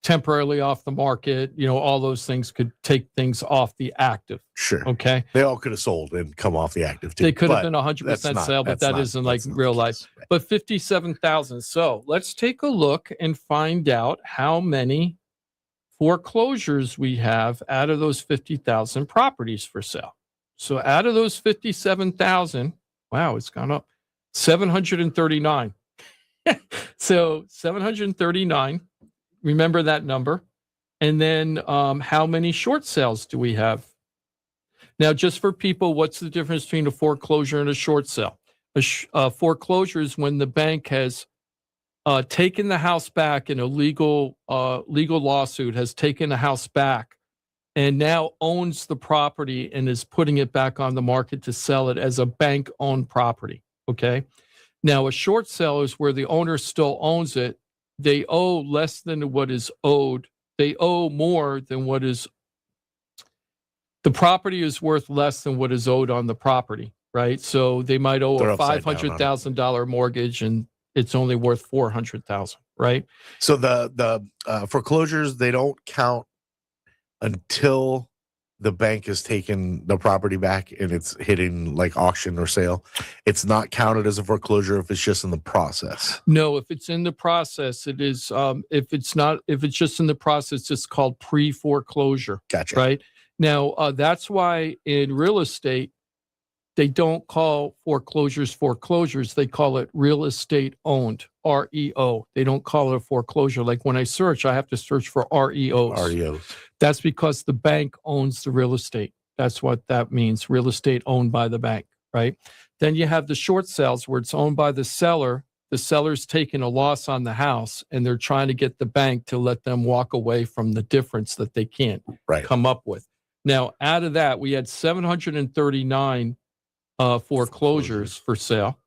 temporarily off the market. All those things could take things off the active. Sure. Okay. They all could have sold and come off the active too. They could have been 100% sale, but that isn't like real life. Right. But 57,000. So let's take a look and find out how many foreclosures we have out of those 50,000 properties for sale. So out of those 57,000, wow, it's gone up 739. So 739. Remember that number. And then how many short sales do we have? Now, just for people, what's the difference between a foreclosure and a short sale? A foreclosure is when the bank has taken the house back in a legal lawsuit, has taken the house back and now owns the property and is putting it back on the market to sell it as a bank-owned property, okay? Now, a short sale is where the owner still owns it. They owe less than what is owed. They owe more than what is, the property is worth less than what is owed on the property, right? So they might owe a $500,000 mortgage and it's only worth $400,000, right? So the foreclosures, they don't count until the bank has taken the property back and it's hitting like auction or sale. It's not counted as a foreclosure if it's just in the process. No, if it's in the process, it is. If it's just in the process, it's called pre-foreclosure. Gotcha. Right now, that's why in real estate they don't call foreclosures. They call it real estate owned, REO. They don't call it a foreclosure. Like when I search, I have to search for REOs. REOs. That's because the bank owns the real estate. That's what that means, real estate owned by the bank, right? Then you have the short sales where it's owned by the seller. The seller's taking a loss on the house and they're trying to get the bank to let them walk away from the difference that they can't come up with. Now, out of that, we had 739 foreclosures for sale.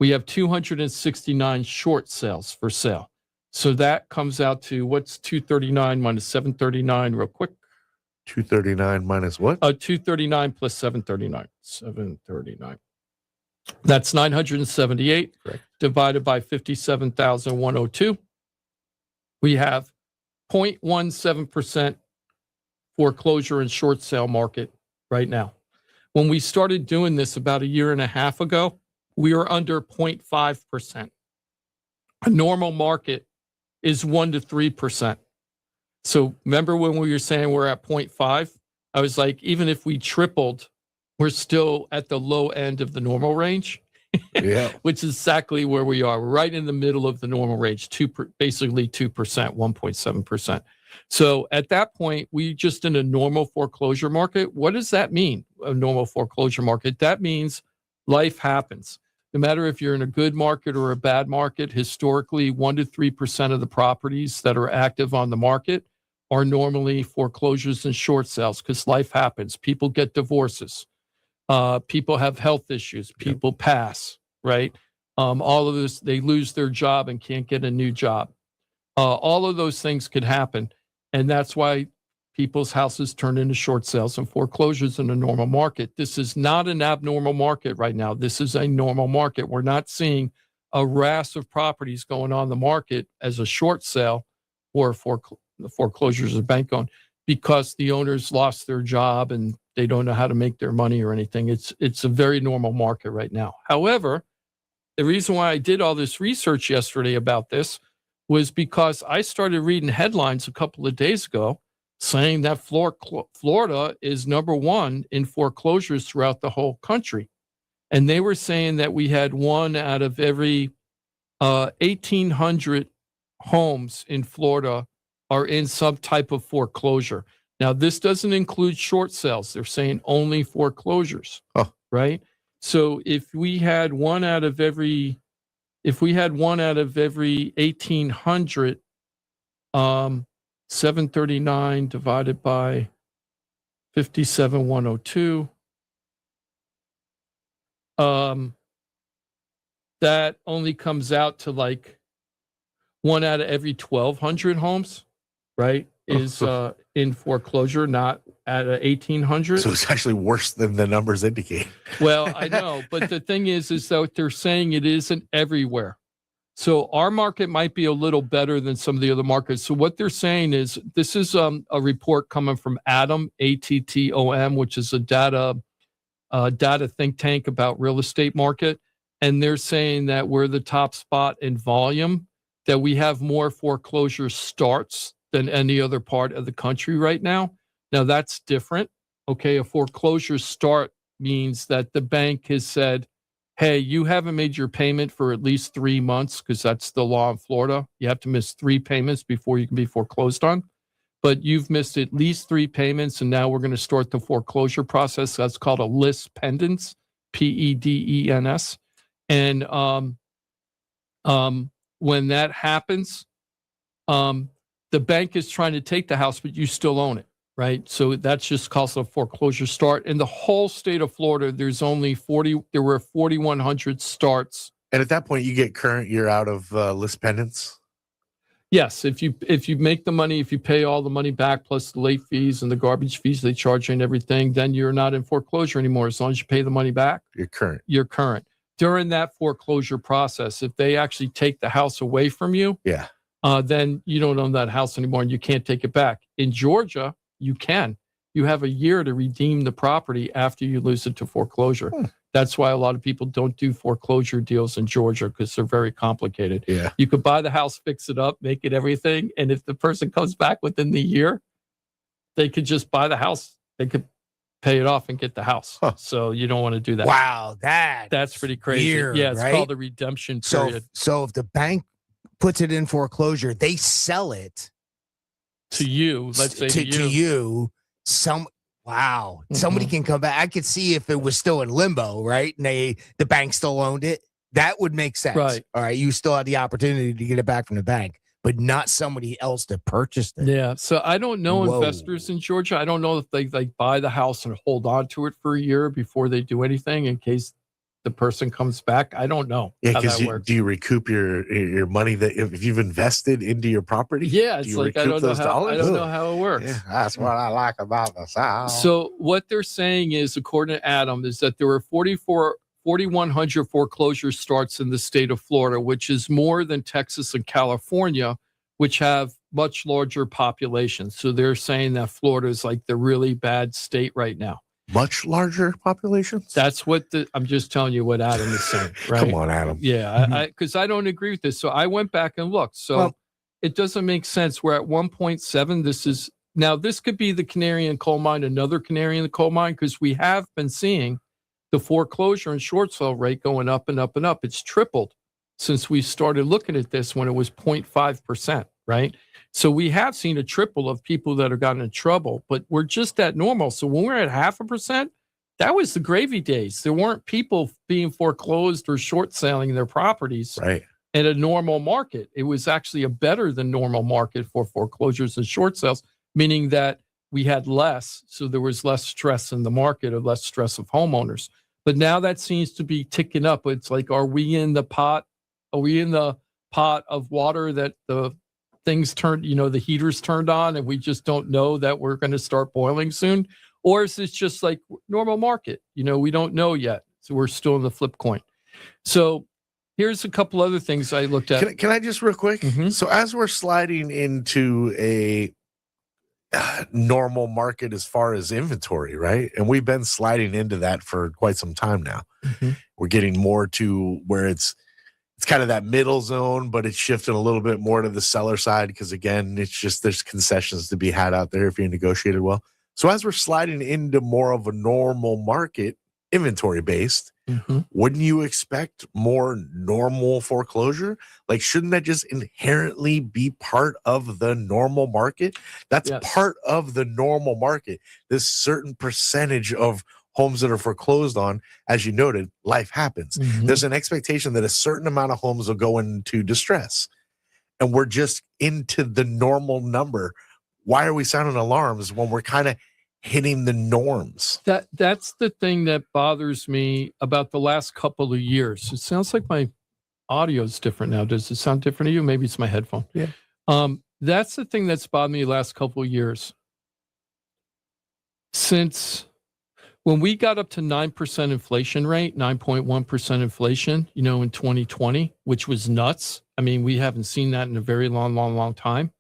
We have 269 short sales for sale. So that comes out to what's 239 minus 739 real quick. 239 minus what? 239 plus 739. 739. That's 978 divided by 57,102. We have 0.17% foreclosure and short sale market right now. When we started doing this about a year and a half ago, we were under 0.5%. A normal market is 1 to 3%. So remember when we were saying we're at 0.5? I was like, even if we tripled, we're still at the low end of the normal range, yeah, which is exactly where we are, right in the middle of the normal range, basically 2%, 1.7%. So at that point, we just in a normal foreclosure market. What does that mean, a normal foreclosure market? That means life happens. No matter if you're in a good market or a bad market, historically, 1 to 3% of the properties that are active on the market are normally foreclosures and short sales because life happens. People get divorces. People have health issues. People pass, right? All of this, they lose their job and can't get a new job. All of those things could happen. And that's why people's houses turn into short sales and foreclosures in a normal market. This is not an abnormal market right now. This is a normal market. We're not seeing a rash of properties going on the market as a short sale or foreclosures or bank owned because the owners lost their job and they don't know how to make their money or anything. It's a very normal market right now. However, the reason why I did all this research yesterday about this was because I started reading headlines a couple of days ago saying that Florida is number one in foreclosures throughout the whole country. And they were saying that we had 1 out of every 1,800 homes in Florida are in some type of foreclosure. Now, this doesn't include short sales. They're saying only foreclosures, right? So if we had 1 out of every 1,800, 739 divided by 57,102. That only comes out to like 1 out of every 1,200 homes, right? Is in foreclosure, not at 1,800. So it's actually worse than the numbers indicate. Well, I know, but the thing is that they're saying it isn't everywhere. So our market might be a little better than some of the other markets. So what they're saying is this is a report coming from ATTOM, ATTOM, which is a data think tank about real estate market. And they're saying that we're the top spot in volume, that we have more foreclosure starts than any other part of the country right now. Now that's different. Okay, a foreclosure start means that the bank has said, hey, you haven't made your payment for at least 3 months, because that's the law in Florida. You have to miss 3 payments before you can be foreclosed on. But you've missed at least 3 payments, and now we're going to start the foreclosure process. That's called a lis pendens, PEDENS. And when that happens, the bank is trying to take the house, but you still own it, right? So that's just called a foreclosure start. In the whole state of Florida, there were 4,100 starts. And at that point, you get current, you're out of list pendants. Yes, if you make the money, if you pay all the money back plus the late fees and the garbage fees they charge you and everything, then you're not in foreclosure anymore. As long as you pay the money back, you're current. You're current. During that foreclosure process, if they actually take the house away from you, then you don't own that house anymore and you can't take it back. In Georgia, you can. You have a year to redeem the property after you lose it to foreclosure. That's why a lot of people don't do foreclosure deals in Georgia, because they're very complicated. Yeah. You could buy the house, fix it up, make it everything. And if the person comes back within the year, they could just buy the house. They could pay it off and get the house. So you don't want to do that. Wow, that's pretty crazy. Weird, yeah, it's right? called a redemption period. So if the bank puts it in foreclosure, they sell it to you. Let's say to you. Somebody can come back. I could see if it was still in limbo, right? And the bank still owned it. That would make sense. Right. All right. You still had the opportunity to get it back from the bank, but not somebody else that purchased it. Yeah. So I don't know investors in Georgia. I don't know if they buy the house and hold on to it for a year before they do anything in case the person comes back. I don't know. Yeah, because do you recoup your money that if you've invested into your property? Yeah, it's like I don't know how it works. Yeah, that's what I like about the South. So what they're saying is, according to Adam, is that there were 4,100 foreclosure starts in the state of Florida, which is more than Texas and California, which have much larger populations. So they're saying that Florida is like the really bad state right now. Much larger populations? That's what I'm just telling you what Adam is saying, right? Come on, Adam. Yeah, because I don't agree with this. So I went back and looked. So it doesn't make sense. We're at 1.7. This could be the canary in the coal mine, another canary in the coal mine, because we have been seeing the foreclosure and short sale rate going up and up and up. It's tripled since we started looking at this when it was 0.5%, right? So we have seen a triple of people that have gotten in trouble, but we're just at normal. So when we're at 0.5%, that was the gravy days. There weren't people being foreclosed or short selling their properties in a normal market. It was actually a better than normal market for foreclosures and short sales, meaning that we had less. So there was less stress in the market, or less stress of homeowners. But now that seems to be ticking up. It's like, are we in the pot? Are we in the pot of water that the things turned, the heaters turned on and we just don't know that we're going to start boiling soon? Or is this just like normal market? We don't know yet. So we're still in the flip coin. So here's a couple other things I looked at. Can I just real quick? So as we're sliding into a normal market as far as inventory, right? And we've been sliding into that for quite some time now. We're getting more to where it's kind of that middle zone, but it's shifting a little bit more to the seller side because, again, it's just there's concessions to be had out there if you negotiated well. So as we're sliding into more of a normal market, inventory based, wouldn't you expect more normal foreclosure? Like, shouldn't that just inherently be part of the normal market? That's part of the normal market. This certain percentage of homes that are foreclosed on, as you noted, life happens. There's an expectation that a certain amount of homes will go into distress. And we're just into the normal number. Why are we sounding alarms when we're kind of hitting the norms? That's the thing that bothers me about the last couple of years. It sounds like my audio is different now. Does it sound different to you? Maybe it's my headphone. Yeah. That's the thing that's bothered me the last couple of years. Since When we got up to 9% inflation rate, 9.1% inflation, in 2020, which was nuts. I mean, we haven't seen that in a very long time.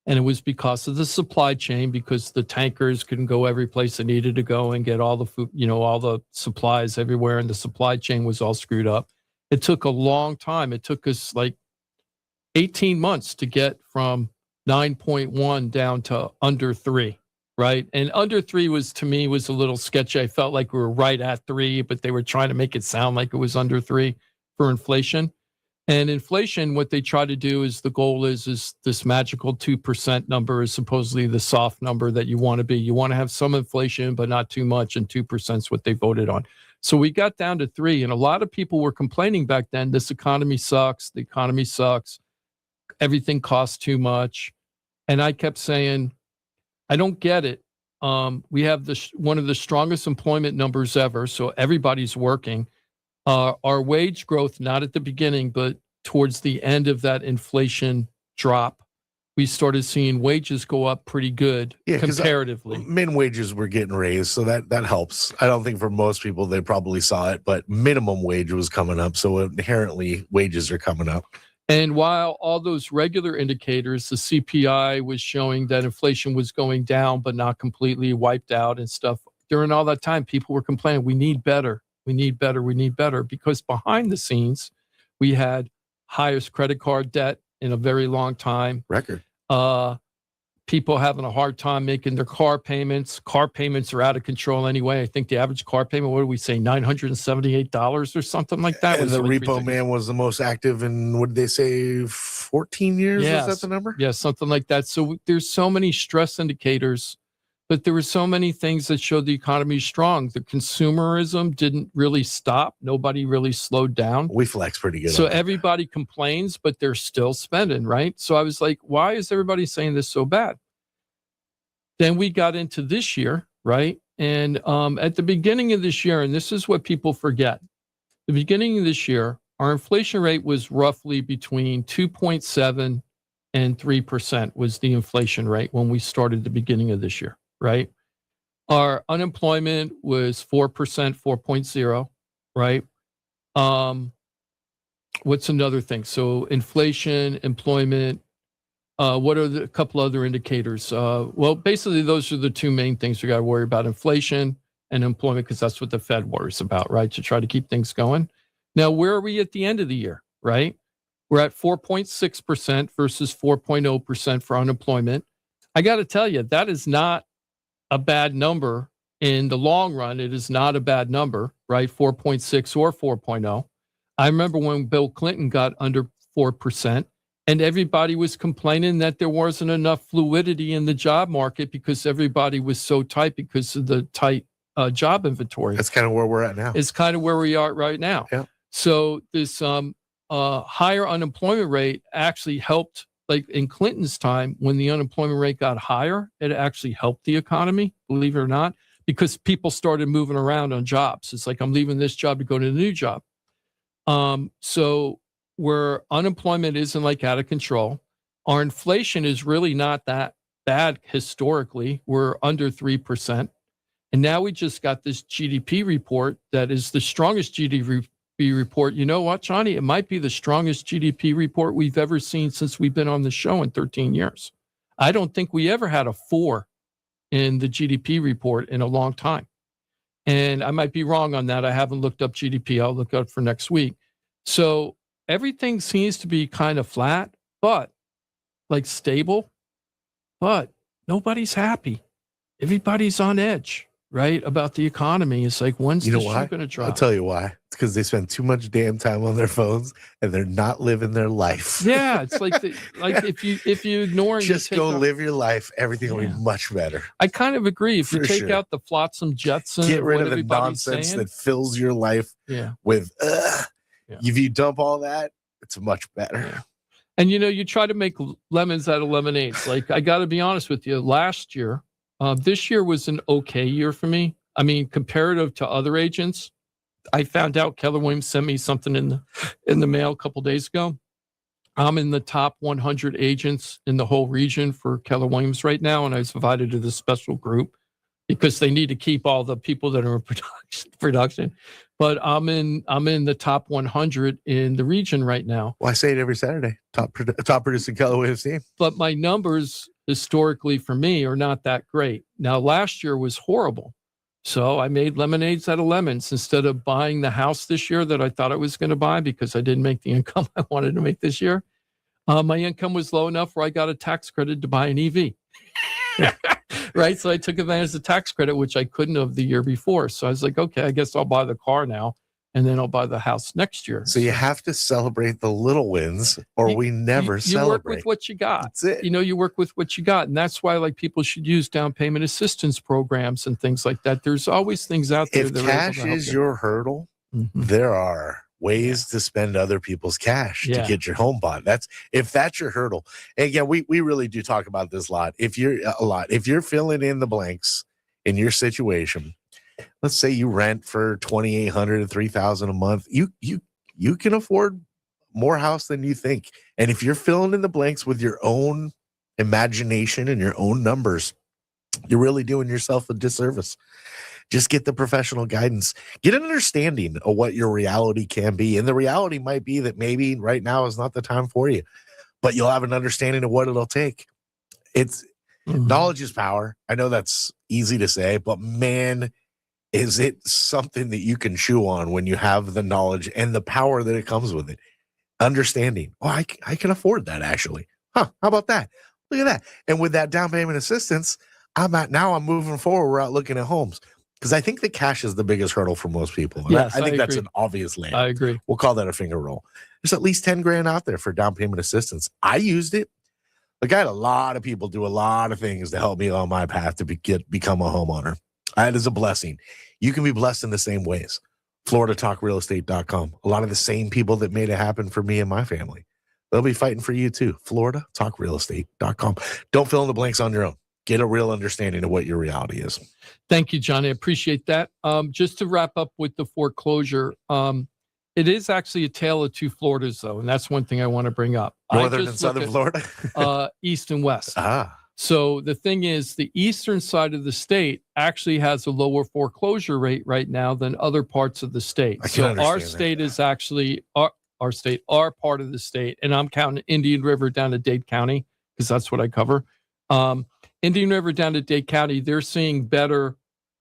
And it was because of the supply chain, because the tankers couldn't go every place they needed to go and get all the food, all the supplies everywhere. And the supply chain was all screwed up. It took a long time. It took us like 18 months to get from 9.1 down to under 3, right? And under 3 was, to me, was a little sketchy. I felt like we were right at 3, but they were trying to make it sound like it was under 3 for inflation. And inflation, what they try to do is the goal is this magical 2% number is supposedly the soft number that you want to be. You want to have some inflation, but not too much. And 2% is what they voted on. So we got down to 3. And a lot of people were complaining back then, this economy sucks. The economy sucks. Everything costs too much. And I kept saying, I don't get it. We have one of the strongest employment numbers ever. So everybody's working. Our wage growth, not at the beginning, but towards the end of that inflation drop, we started seeing wages go up pretty good comparatively. Min wages were getting raised, so that helps. I don't think for most people they probably saw it, but minimum wage was coming up, so inherently wages are coming up. And while all those regular indicators, the CPI was showing that inflation was going down, but not completely wiped out and stuff, during all that time, people were complaining, we need better. We need better. We need better, because behind the scenes, we had highest credit card debt in a very long time. Record. People having a hard time making their car payments. Car payments are out of control anyway. I think the average car payment, what do we say, $978 or something like that? And the repo man was the most active in, what did they say, 14 years? Yes. Was that the number? Yeah, something like that. So there's so many stress indicators. But there were so many things that showed the economy is strong. The consumerism didn't really stop. Nobody really slowed down. We flex pretty good. So everybody complains, but they're still spending, right? So I was like, why is everybody saying this so bad? Then we got into this year, right? And at the beginning of this year, and this is what people forget, the beginning of this year, our inflation rate was roughly between 2.7 and 3% was the inflation rate when we started the beginning of this year. Right. Our unemployment was 4%, 4.0. Right. What's another thing? So inflation, employment. What are a couple other indicators? Well, basically, those are the two main things we got to worry about: inflation and employment, because that's what the Fed worries about, right? To try to keep things going. Now, where are we at the end of the year? Right. We're at 4.6% versus 4.0% for unemployment. I got to tell you, that is not a bad number in the long run. It is not a bad number, right? 4.6 or 4.0. I remember when Bill Clinton got under 4%, and everybody was complaining that there wasn't enough fluidity in the job market because everybody was so tight because of the tight job inventory. That's kind of where we're at now. It's kind of where we are right now. Yeah. So this higher unemployment rate actually helped. Like in Clinton's time, when the unemployment rate got higher, it actually helped the economy, believe it or not, because people started moving around on jobs. It's like, I'm leaving this job to go to the new job. So where unemployment isn't like out of control, our inflation is really not that bad historically. We're under 3%. And now we just got this GDP report that is the strongest GDP report. You know what, Johnny? It might be the strongest GDP report we've ever seen since we've been on the show in 13 years. I don't think we ever had a 4 in the GDP report in a long time. And I might be wrong on that. I haven't looked up GDP. I'll look up for next week. So everything seems to be kind of flat, but like stable, but nobody's happy. Everybody's on edge. Right, about the economy. It's like, when's the shoe going to drop? I'll tell you why. It's because they spend too much damn time on their phones and they're not living their life. Yeah, it's like if you ignore and just go live your life, everything will be much better. I kind of agree. If you take out the flotsam jetsam, get rid of the nonsense that fills your life with. If you dump all that, it's much better. Yeah. And you try to make lemons out of lemonades. Like, I got to be honest with you. Last year. This year was an okay year for me. I mean, comparative to other agents, I found out Keller Williams sent me something in the mail a couple days ago. I'm in the top 100 agents in the whole region for Keller Williams right now, and I was invited to this special group. because they need to keep all the people that are in production. But I'm in the top 100 in the region right now. Well, I say it every Saturday. Top producing Keller Williams team. But my numbers historically for me are not that great. Now, last year was horrible. So I made lemonades out of lemons instead of buying the house this year that I thought I was going to buy because I didn't make the income I wanted to make this year. My income was low enough where I got a tax credit to buy an EV. Right. So I took advantage of the tax credit, which I couldn't have the year before. So I was like, okay, I guess I'll buy the car now and then I'll buy the house next year. So you have to celebrate the little wins or we never celebrate. You work with what you got. That's it. You work with what you got. And that's why like people should use down payment assistance programs and things like that. There's always things out there. If cash is your hurdle, there are ways to spend other people's cash to get your home bought. If that's your hurdle. And again, we really do talk about this a lot. If you're filling in the blanks in your situation, let's say you rent for $2,800 to $3,000 a month, you can afford more house than you think. And if you're filling in the blanks with your own imagination and your own numbers, you're really doing yourself a disservice. Just get the professional guidance. Get an understanding of what your reality can be. And the reality might be that maybe right now is not the time for you, but you'll have an understanding of what it'll take. Knowledge is power. I know that's easy to say, but man, is it something that you can chew on when you have the knowledge and the power that it comes with it. Understanding. Oh, I can afford that actually. How about that? Look at that. And with that down payment assistance, I'm moving forward. We're out looking at homes. Because I think the cash is the biggest hurdle for most people. And yes, I think that's an obvious land. I agree. We'll call that a finger roll. There's at least 10 grand out there for down payment assistance. I used it. Like I had a lot of people do a lot of things to help me on my path to become a homeowner. That is a blessing. You can be blessed in the same ways. FloridaTalkRealEstate.com. A lot of the same people that made it happen for me and my family. They'll be fighting for you too. FloridaTalkRealEstate.com. Don't fill in the blanks on your own. Get a real understanding of what your reality is. Thank you, Johnny. I appreciate that. Just to wrap up with the foreclosure, it is actually a tale of two Floridas, though, and that's one thing I want to bring up. Northern and Southern Florida? East and West. Ah. So the thing is, the eastern side of the state actually has a lower foreclosure rate right now than other parts of the state. So our state is actually, our part of the state, and I'm counting Indian River down to Dade County, because that's what I cover. Indian River down to Dade County, they're seeing better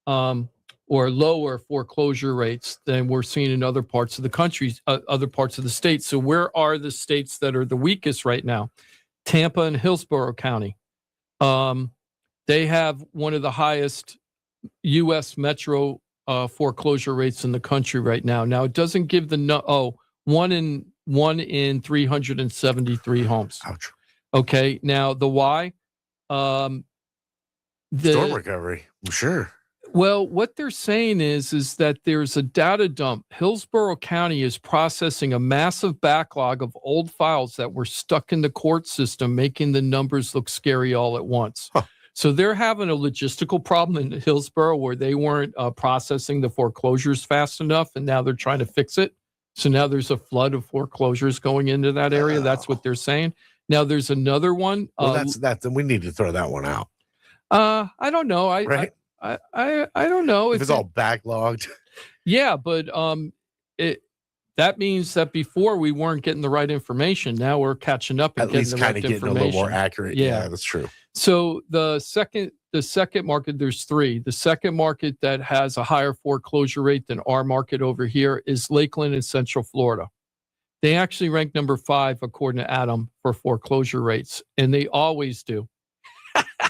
or lower foreclosure rates than we're seeing in other parts of the country, other parts of the state. So where are the states that are the weakest right now? Tampa and Hillsborough County. They have one of the highest U.S. metro foreclosure rates in the country right now. Now, it doesn't give one in 373 homes. Ouch. Okay. Now, the why? Storm recovery, I'm sure. Well, what they're saying is that there's a data dump. Hillsborough County is processing a massive backlog of old files that were stuck in the court system, making the numbers look scary all at once. Huh. So they're having a logistical problem in Hillsborough where they weren't processing the foreclosures fast enough, and now they're trying to fix it. So now there's a flood of foreclosures going into that area. That's what they're saying. Now there's another one. Well, that's we need to throw that one out. I don't know. I don't know if it's all backlogged. Yeah, but that means that before we weren't getting the right information. Now we're catching up and at least kind of getting a little more accurate. Yeah, that's true. So the second market, there's three. The second market that has a higher foreclosure rate than our market over here is Lakeland in Central Florida. They actually rank number 5 according to Adam for foreclosure rates, and they always do.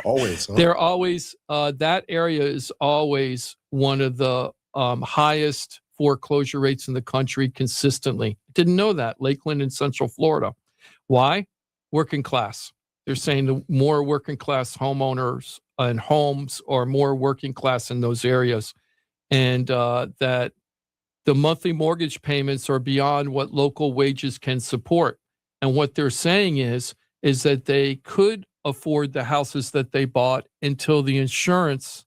Always. Huh? They're always that area is always one of the highest foreclosure rates in the country consistently. Didn't know that. Lakeland in Central Florida. Why? Working class. They're saying the more working class homeowners and homes are more working class in those areas, and that the monthly mortgage payments are beyond what local wages can support. And what they're saying is that they could afford the houses that they bought until the insurance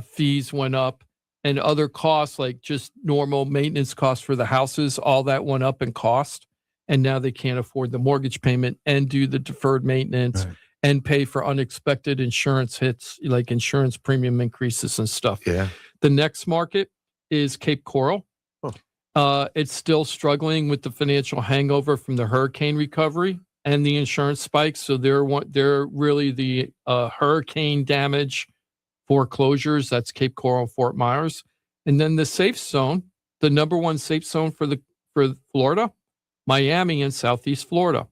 fees went up and other costs like just normal maintenance costs for the houses, all that went up in cost. And now they can't afford the mortgage payment and do the deferred maintenance and pay for unexpected insurance hits, like insurance premium increases and stuff. Yeah. The next market is Cape Coral. It's still struggling with the financial hangover from the hurricane recovery and the insurance spikes. So they're really the hurricane damage foreclosures. That's Cape Coral, Fort Myers. And then the safe zone, the number one safe zone for Florida, Miami and Southeast Florida.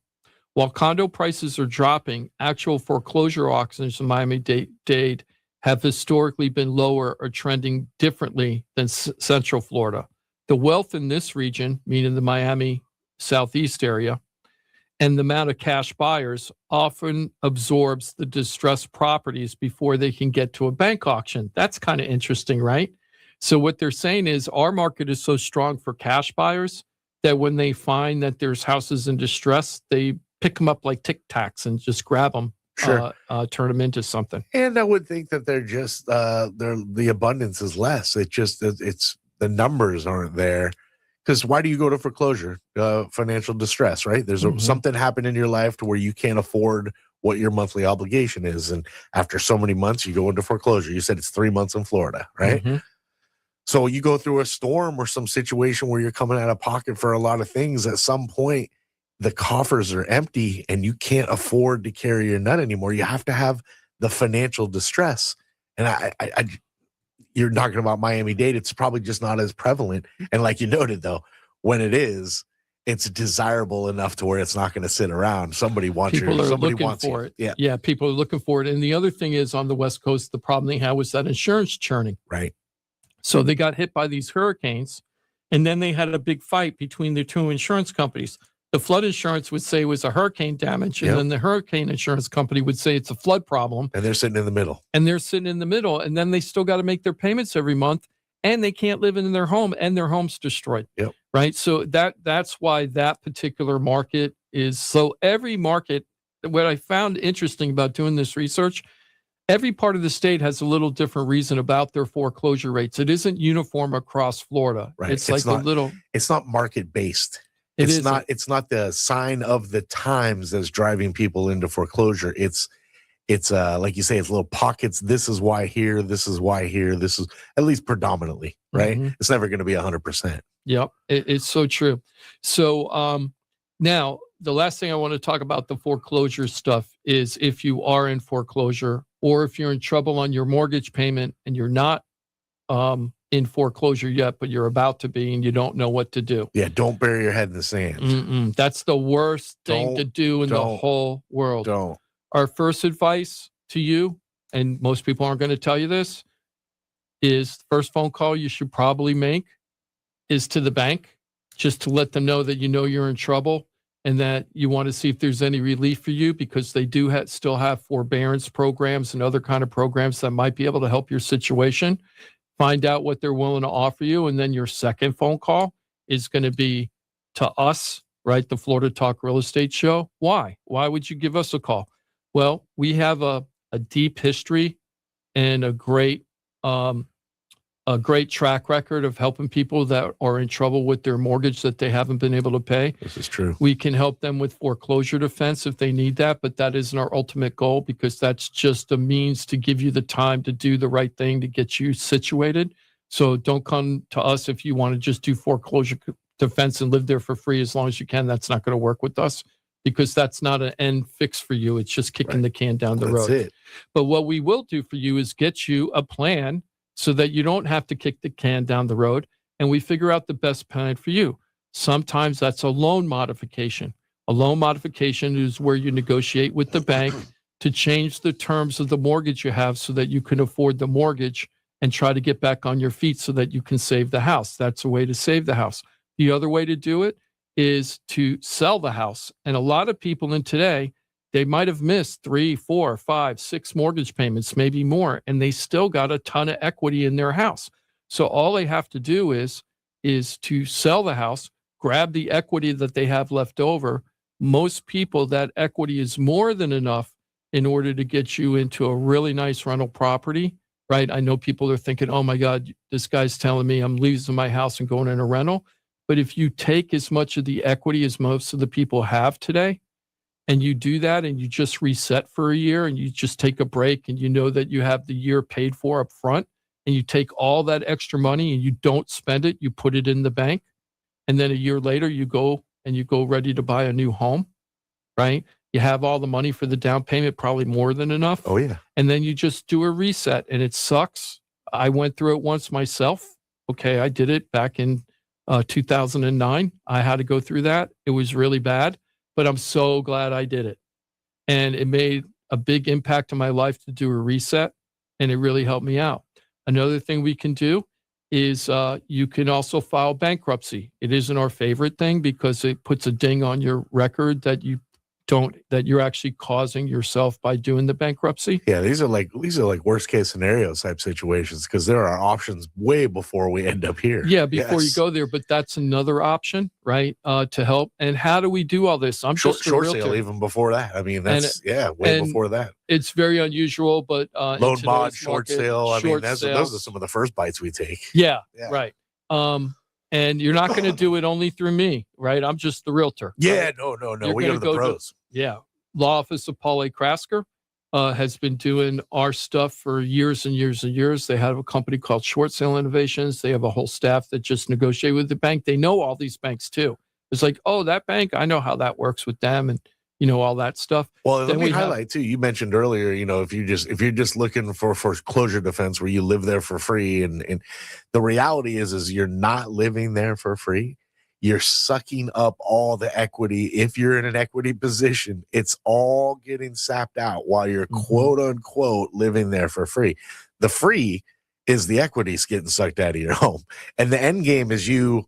While condo prices are dropping, actual foreclosure auctions in Miami-Dade have historically been lower or trending differently than Central Florida. The wealth in this region, meaning the Miami Southeast area, and the amount of cash buyers often absorbs the distressed properties before they can get to a bank auction. That's kind of interesting, right? So what they're saying is our market is so strong for cash buyers that when they find that there's houses in distress, they pick them up like Tic Tacs and just grab them, turn them into something. And I would think that they're just the abundance is less. It's the numbers aren't there. Because why do you go to foreclosure? Financial distress, right? There's something happened in your life to where you can't afford what your monthly obligation is, and after so many months, you go into foreclosure. You said it's 3 months in Florida, right? So you go through a storm or some situation where you're coming out of pocket for a lot of things. At some point, the coffers are empty and you can't afford to carry your nut anymore. You have to have the financial distress. And you're talking about Miami-Dade. It's probably just not as prevalent. And like you noted, though, when it is, it's desirable enough to where it's not going to sit around. Somebody wants people are somebody looking wants for it. it. Yeah, people are looking for it. And the other thing is on the West Coast, the problem they had was that insurance churning. Right. So they got hit by these hurricanes, and then they had a big fight between the two insurance companies. The flood insurance would say it was a hurricane damage, and then the hurricane insurance company would say it's a flood problem. And they're sitting in the middle. And then they still got to make their payments every month, and they can't live in their home, and their home's destroyed. Yep. Right? So that's why that particular market is. So every market, what I found interesting about doing this research, every part of the state has a little different reason about their foreclosure rates. It isn't uniform across Florida. Right. It's like it's not market based. It's not the sign of the times that's driving people into foreclosure. It's like you say, it's little pockets. This is why here, this is why here, this is at least predominantly, right? It's never going to be 100%. Yep. It's so true. So now the last thing I want to talk about the foreclosure stuff is if you are in foreclosure or if you're in trouble on your mortgage payment and you're not in foreclosure yet, but you're about to be and you don't know what to do. Yeah, don't bury your head in the sand. That's the worst thing to do in the whole world. Don't. Our first advice to you, and most people aren't going to tell you this, is the first phone call you should probably make is to the bank, just to let them know that you know you're in trouble and that you want to see if there's any relief for you, because they do still have forbearance programs and other kind of programs that might be able to help your situation. Find out what they're willing to offer you. And then your second phone call is going to be to us, right? The Florida Talk Real Estate Show. Why? Why would you give us a call? Well, we have a deep history and a great track record of helping people that are in trouble with their mortgage that they haven't been able to pay. This is true. We can help them with foreclosure defense if they need that, but that isn't our ultimate goal, because that's just a means to give you the time to do the right thing to get you situated. So don't come to us if you want to just do foreclosure defense and live there for free as long as you can. That's not going to work with us, because that's not an end fix for you. It's just kicking the can down the road. That's it. But what we will do for you is get you a plan so that you don't have to kick the can down the road, and we figure out the best plan for you. Sometimes that's a loan modification. A loan modification is where you negotiate with the bank to change the terms of the mortgage you have so that you can afford the mortgage and try to get back on your feet so that you can save the house. That's a way to save the house. The other way to do it is to sell the house. And a lot of people in today, they might have missed 3, 4, 5, 6 mortgage payments, maybe more, and they still got a ton of equity in their house. So all they have to do is to sell the house, grab the equity that they have left over. Most people, that equity is more than enough in order to get you into a really nice rental property, right? I know people are thinking, oh my God, this guy's telling me I'm losing my house and going in a rental. But if you take as much of the equity as most of the people have today, and you do that and you just reset for a year and you just take a break and you know that you have the year paid for up front and you take all that extra money and you don't spend it, you put it in the bank. And then a year later, you go ready to buy a new home, right? You have all the money for the down payment, probably more than enough. Oh, yeah. And then you just do a reset and it sucks. I went through it once myself. Okay, I did it back in 2009. I had to go through that. It was really bad, but I'm so glad I did it. And it made a big impact on my life to do a reset, and it really helped me out. Another thing we can do is you can also file bankruptcy. It isn't our favorite thing because it puts a ding on your record that you're actually causing yourself by doing the bankruptcy. Yeah, these are like worst case scenario type situations because there are options way before we end up here. Yeah, before you Yes. go there, but that's another option, right? To help. And how do we do all this? I'm Short just a realtor. sale even before that. I mean, that's way and before that. It's very unusual, but in Loan today's bond, short market, sale. I mean, short those sales- are some of the first bites we take. Yeah, Yeah. right. And you're not going to do it only through me, right? I'm just the realtor. Yeah, right? no. You're We go gonna to the go to- pros. Yeah. Law office of Paula Krasker has been doing our stuff for years and years and years. They have a company called Short Sale Innovations. They have a whole staff that just negotiate with the bank. They know all these banks too. It's like, oh, that bank, I know how that works with them, and all that stuff. Well, Then let me we have- highlight too. You mentioned earlier, if you're just looking for foreclosure defense where you live there for free, and the reality is you're not living there for free. You're sucking up all the equity. If you're in an equity position, it's all getting sapped out while you're quote unquote living there for free. The free is the equities getting sucked out of your home, and the end game is you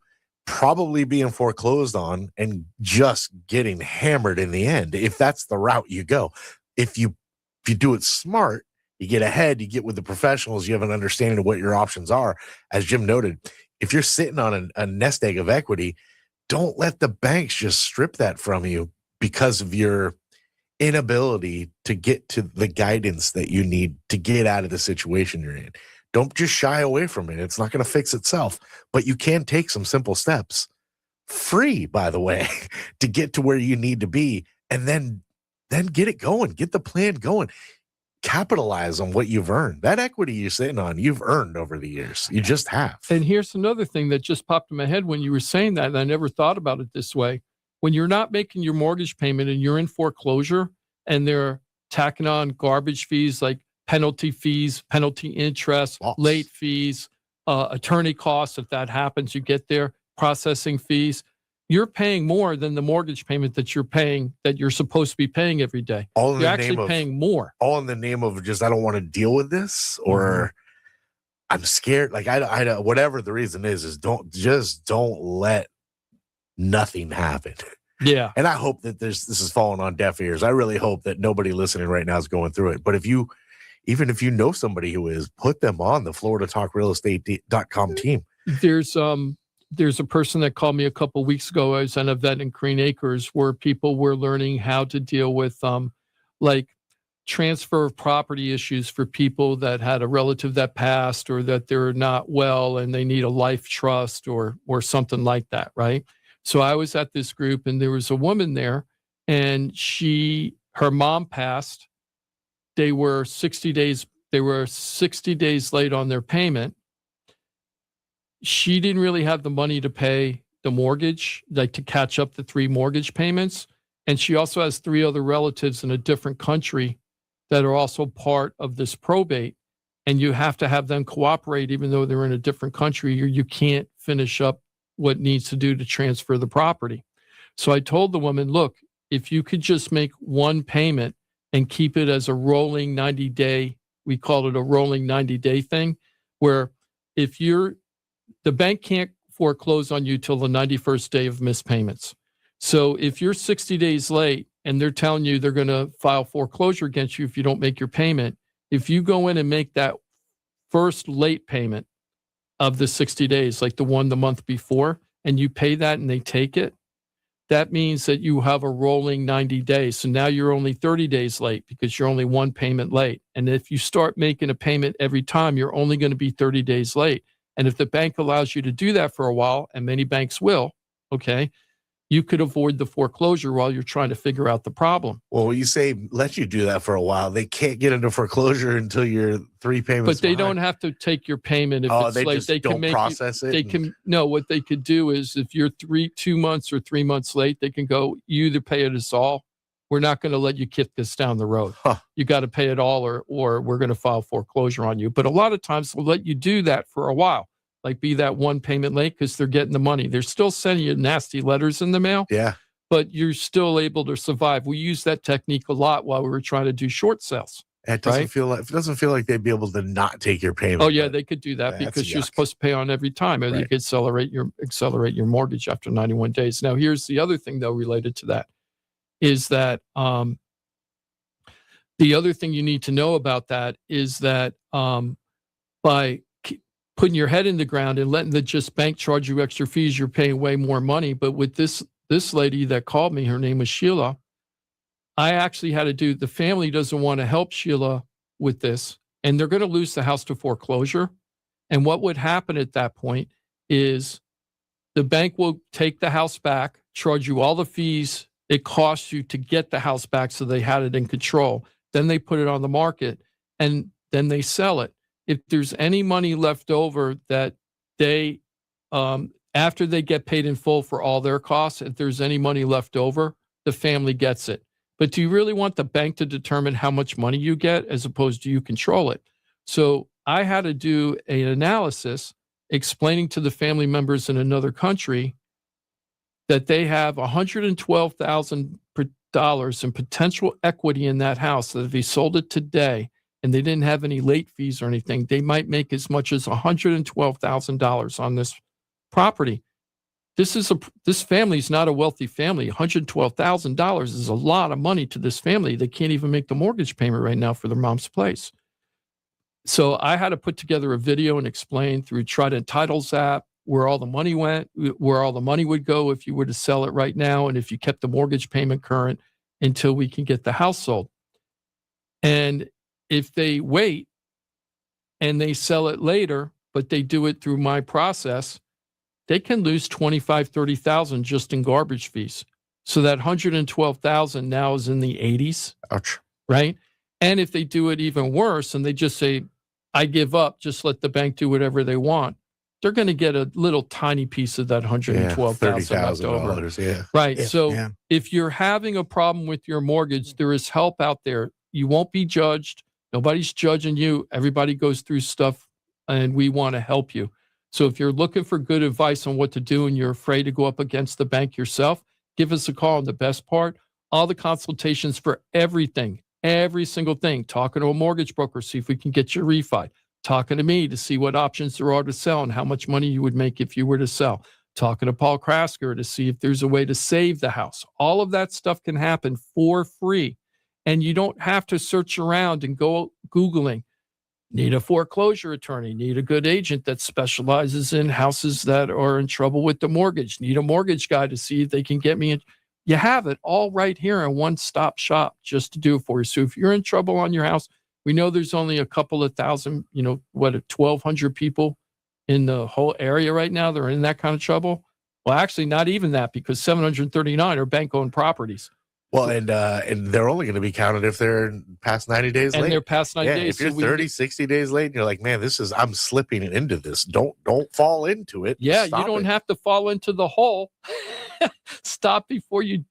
probably being foreclosed on and just getting hammered in the end, if that's the route you go. If you do it smart, you get ahead, you get with the professionals, you have an understanding of what your options are. As Jim noted, if you're sitting on a nest egg of equity, don't let the banks just strip that from you because of your inability to get to the guidance that you need to get out of the situation you're in. Don't just shy away from it. It's not going to fix itself, but you can take some simple steps, free, by the way, to get to where you need to be, and then get it going, get the plan going, capitalize on what you've earned. That equity you're sitting on, you've earned over the years. You just have. And here's another thing that just popped in my head when you were saying that, and I never thought about it this way. When you're not making your mortgage payment and you're in foreclosure and they're tacking on garbage fees like penalty fees, penalty interest, late fees, attorney costs, if that happens, you get there, processing fees, you're paying more than the mortgage payment that you're paying, that you're supposed to be paying every day. You're actually paying more. All in the name of just, I don't want to deal with this, or I'm scared. Like I whatever the reason is don't let nothing happen. Yeah. And I hope that this is falling on deaf ears. I really hope that nobody listening right now is going through it. But even if you know somebody who is, put them on the FloridaTalkRealEstate.com team. There's a person that called me a couple of weeks ago. I was at an event in Green Acres where people were learning how to deal with like transfer of property issues for people that had a relative that passed, or that they're not well and they need a life trust or something like that, right? So I was at this group and there was a woman there, and her mom passed. They were 60 days late on their payment. She didn't really have the money to pay the mortgage, like to catch up the 3 mortgage payments. And she also has 3 other relatives in a different country that are also part of this probate. And you have to have them cooperate, even though they're in a different country. You can't finish up what needs to do to transfer the property. So I told the woman, look, if you could just make one payment and keep it as a rolling 90-day, we call it a rolling 90-day thing, where if the bank can't foreclose on you till the 91st day of missed payments. So if you're 60 days late and they're telling you they're going to file foreclosure against you if you don't make your payment, if you go in and make that first late payment of the 60 days, like the month before, and you pay that and they take it, that means that you have a rolling 90 days. So now you're only 30 days late because you're only one payment late. And if you start making a payment every time, you're only going to be 30 days late. And if the bank allows you to do that for a while, and many banks will, okay, you could avoid the foreclosure while you're trying to figure out the problem. Well, you say let you do that for a while. They can't get into foreclosure until you're 3 payments. But they don't have to take your payment if it's they late. just They don't can make process it. They can what they could do is if you're 2 months or 3 months late, they can go, you either pay it us all. We're not going to let you kick this down the road. You got to pay it all, or we're going to file foreclosure on you. But a lot of times they'll let you do that for a while. Like be that one payment late because they're getting the money. They're still sending you nasty letters in the mail. Yeah. But you're still able to survive. We use that technique a lot while we were trying to do short sales. It doesn't feel like they'd be able to not take your payment. Oh yeah, they could do that because you're supposed to pay on every time, and you could accelerate your mortgage after 91 days. Now, here's the other thing though related to that is that the other thing you need to know about that is that by putting your head in the ground and letting the just bank charge you extra fees, you're paying way more money. But with this lady that called me, her name was Sheila. I actually had to do, the family doesn't want to help Sheila with this, and they're going to lose the house to foreclosure. And what would happen at that point is the bank will take the house back, charge you all the fees it costs you to get the house back so they had it in control. Then they put it on the market, and then they sell it. If there's any money left over that they, after they get paid in full for all their costs, if there's any money left over, the family gets it. But do you really want the bank to determine how much money you get as opposed to you control it? So I had to do an analysis explaining to the family members in another country that they have $112,000 in potential equity in that house, that if they sold it today and they didn't have any late fees or anything, they might make as much as $112,000 on this property. This family is not a wealthy family. $112,000 is a lot of money to this family. They can't even make the mortgage payment right now for their mom's place. So I had to put together a video and explain through Trident Titles app where all the money went, where all the money would go if you were to sell it right now, and if you kept the mortgage payment current until we can get the house sold. And if they wait and they sell it later, but they do it through my process, they can lose $25,000, $30,000 just in garbage fees. So that $112,000 now is in the 80s. Ouch. Right? And if they do it even worse and they just say, I give up, just let the bank do whatever they want, they're going to get a little tiny piece of that $112,000 left over. Yeah. Right. If you're having a problem with your mortgage, there is help out there. You won't be judged. Nobody's judging you. Everybody goes through stuff, and we want to help you. So if you're looking for good advice on what to do and you're afraid to go up against the bank yourself, give us a call. And the best part, all the consultations for everything, every single thing, talking to a mortgage broker, see if we can get you refi, talking to me to see what options there are to sell and how much money you would make if you were to sell, talking to Paul Krasker to see if there's a way to save the house. All of that stuff can happen for free. And you don't have to search around and go Googling. Need a foreclosure attorney, need a good agent that specializes in houses that are in trouble with the mortgage, need a mortgage guy to see if they can get me in. You have it all right here in one-stop shop just to do it for you. So if you're in trouble on your house, we know there's only a couple of thousand, 1,200 people in the whole area right now that are in that kind of trouble. Well, actually, not even that, because 739 are bank-owned properties. Well, and they're only going to be counted if they're past 90 days late. And they're past 90 days. If you're 30, 60 days late, and you're like, man, I'm slipping into this. Don't fall into it. Yeah, Stop you don't it. have to fall into the hole. Stop before you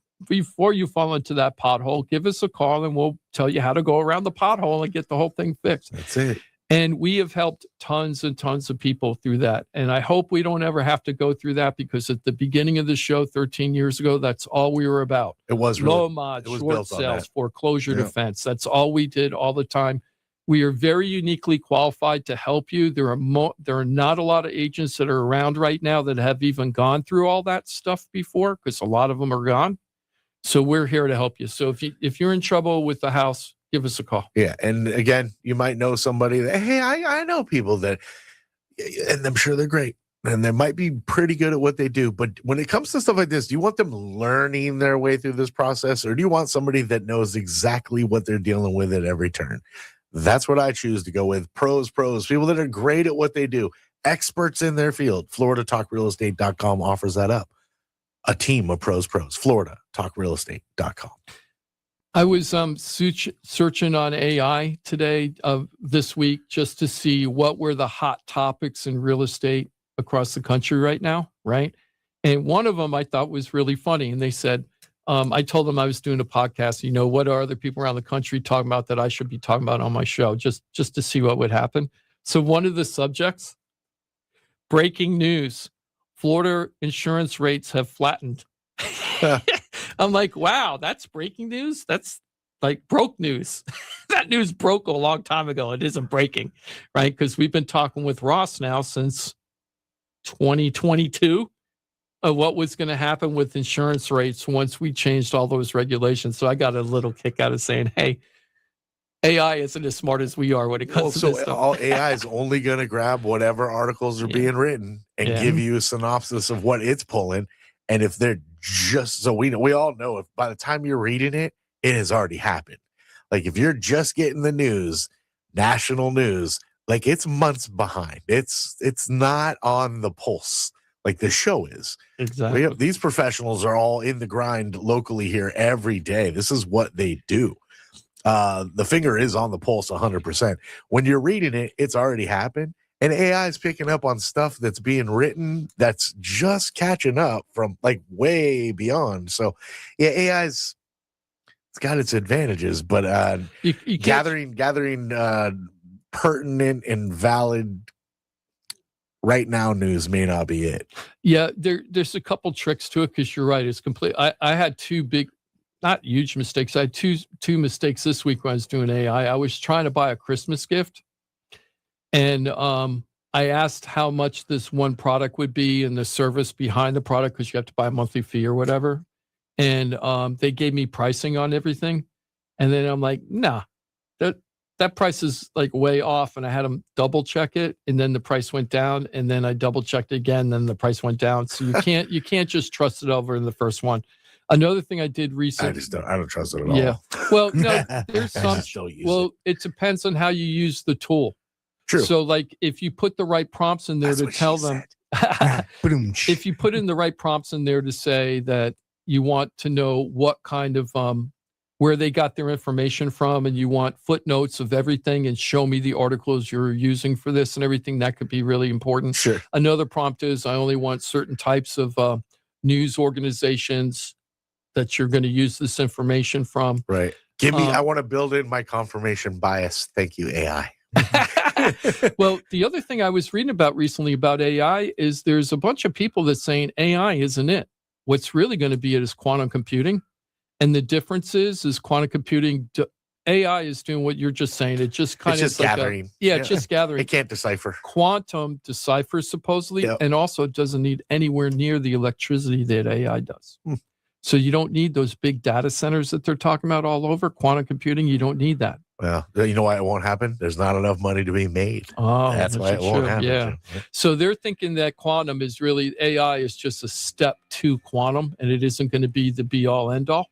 fall into that pothole. Give us a call and we'll tell you how to go around the pothole and get the whole thing fixed. That's it. And we have helped tons and tons of people through that. And I hope we don't ever have to go through that, because at the beginning of the show 13 years ago, that's all we were about. It was low mod, short sales, foreclosure defense. That's all we did all the time. We are very uniquely qualified to help you. There are not a lot of agents that are around right now that have even gone through all that stuff before, because a lot of them are gone. So we're here to help you. So if you're in trouble with the house, give us a call. Yeah. And again, you might know somebody that, hey, I know people that, and I'm sure they're great, and they might be pretty good at what they do. But when it comes to stuff like this, do you want them learning their way through this process, or do you want somebody that knows exactly what they're dealing with at every turn? That's what I choose to go with. Pros, people that are great at what they do, experts in their field. FloridaTalkRealEstate.com offers that up. a team of pros. Florida talkrealestate.com. I was searching on AI today this week just to see what were the hot topics in real estate across the country right now, right? And one of them I thought was really funny. And they said, I told them I was doing a podcast. What are other people around the country talking about that I should be talking about on my show, just to see what would happen. So one of the subjects, breaking news, Florida insurance rates have flattened. I'm like, wow, that's breaking news. That's like broke news. That news broke a long time ago. It isn't breaking, right? Because we've been talking with Ross now since 2022 of what was going to happen with insurance rates once we changed all those regulations. So I got a little kick out of saying, hey, AI isn't as smart as we are when it comes to this stuff. All AI is only going to grab whatever articles are being written and give you a synopsis of what it's pulling. And if they're just so we all know, if by the time you're reading it, it has already happened. Like if you're just getting the news, national news, like it's months behind. It's not on the pulse like the show is. Exactly. These professionals are all in the grind locally here every day. This is what they do. The finger is on the pulse 100%. When you're reading it, it's already happened. And AI is picking up on stuff that's being written that's just catching up from like way beyond. So, yeah, it's got its advantages, but you gathering pertinent and valid right now news may not be it. Yeah, there's a couple tricks to it because you're right. It's complete. I had two big, not huge mistakes. I had two mistakes this week when I was doing AI. I was trying to buy a Christmas gift. And I asked how much this one product would be and the service behind the product because you have to buy a monthly fee or whatever. And they gave me pricing on everything. And then I'm like, nah, that price is like way off. And I had them double check it. And then the price went down. And then I double checked it again. Then the price went down. So you can't just trust it over in the first one. Another thing I did recently. I don't trust it at all. Yeah. Well, no, there's some. It depends on how you use the tool. True. So, like, if you put the right prompts in there to tell them, if you put in the right prompts in there to say that you want to know what kind of where they got their information from, and you want footnotes of everything, and show me the articles you're using for this and everything, that could be really important. Sure. Another prompt is I only want certain types of news organizations that you're going to use this information from. Right. Give me. I want to build in my confirmation bias. Thank you, AI. Well, the other thing I was reading about recently about AI is there's a bunch of people that's saying AI isn't it. What's really going to be it is quantum computing. And the difference is quantum computing, AI is doing what you're just saying. It just kind of just gathering. It's just gathering. It can't decipher. Quantum deciphers supposedly, and also doesn't need anywhere near the electricity that AI does. So you don't need those big data centers that they're talking about all over. Quantum computing, you don't need that. Well, you know why it won't happen? There's not enough money to be made. Oh, that's why it won't happen. Yeah. So they're thinking that quantum is really, AI is just a step to quantum, and it isn't going to be the be all end all.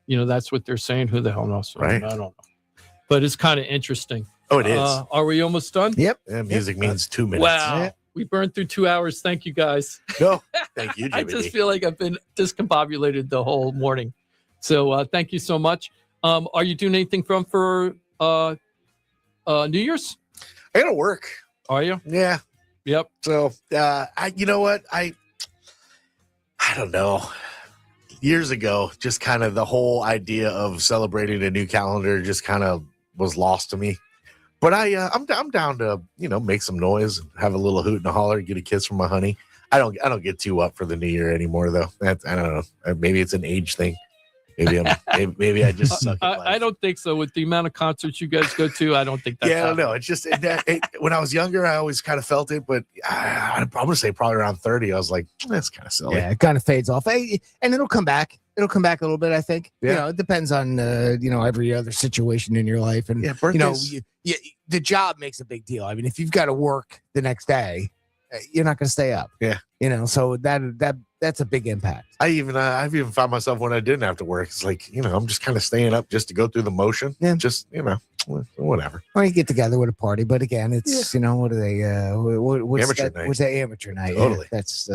That's what they're saying. Who the hell knows? Right. I don't know. But it's kind of interesting. Oh, it is. Are we almost done? Yep. Yeah, music means 2 minutes. Wow. Yeah. We burned through 2 hours. Thank you, guys. No, thank you, Jimmy. I just feel like I've been discombobulated the whole morning. So thank you so much. Are you doing anything for New Year's? I gotta work. Are you? Yeah. Yep. So you know what? I don't know. Years ago, just kind of the whole idea of celebrating a new calendar just kind of was lost to me. But I'm down to make some noise, have a little hoot and a holler, get a kiss from my honey. I don't get too up for the new year anymore though. I don't know. Maybe it's an age thing. Maybe I just suck at life. I don't think so. With the amount of concerts you guys go to, I don't think that's I don't know. It's just when I was younger, I always kind of felt it, but I'm going to say probably around 30, I was like, that's kind of silly. Yeah, it kind of fades off. And it'll come back. It'll come back a little bit, I think. Yeah. It depends on, every other situation in your life. And, birthdays. The job makes a big deal. I mean, if you've got to work the next day, you're not going to stay up. Yeah. So that's a big impact. I've even found myself when I didn't have to work. It's like, I'm just kind of staying up just to go through the motion. Yeah. Just, whatever. Or you get together with a party, but again, it's, what are they, what's amateur that? night. What's that amateur night? Totally. Yeah, that's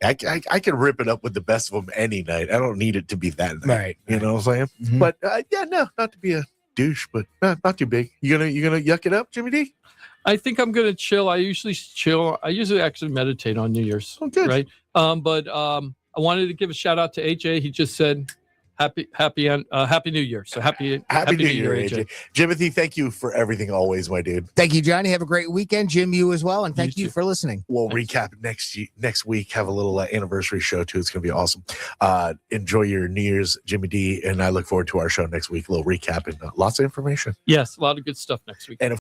I can rip it up with the best of them any night. I don't need it to be that night. Right. You know what I'm saying? Mhm. But no, not to be a douche, but not too big. You gonna yuck it up, Jimmy D? I think I'm gonna chill. I usually chill. I usually actually meditate on New Year's. Oh, good. Right. But I wanted to give a shout out to AJ. He just said happy New Year. So happy New Year, AJ. Jimothy, thank you for everything always, my dude. Thank you, Johnny. Have a great weekend. Jim, you as well. And thank You you too. for listening. We'll recap next week. Have a little anniversary show too. It's gonna be awesome. Enjoy your New Year's, Jimmy D, and I look forward to our show next week. A little recap and lots of information. Yes, a lot of good stuff next week. And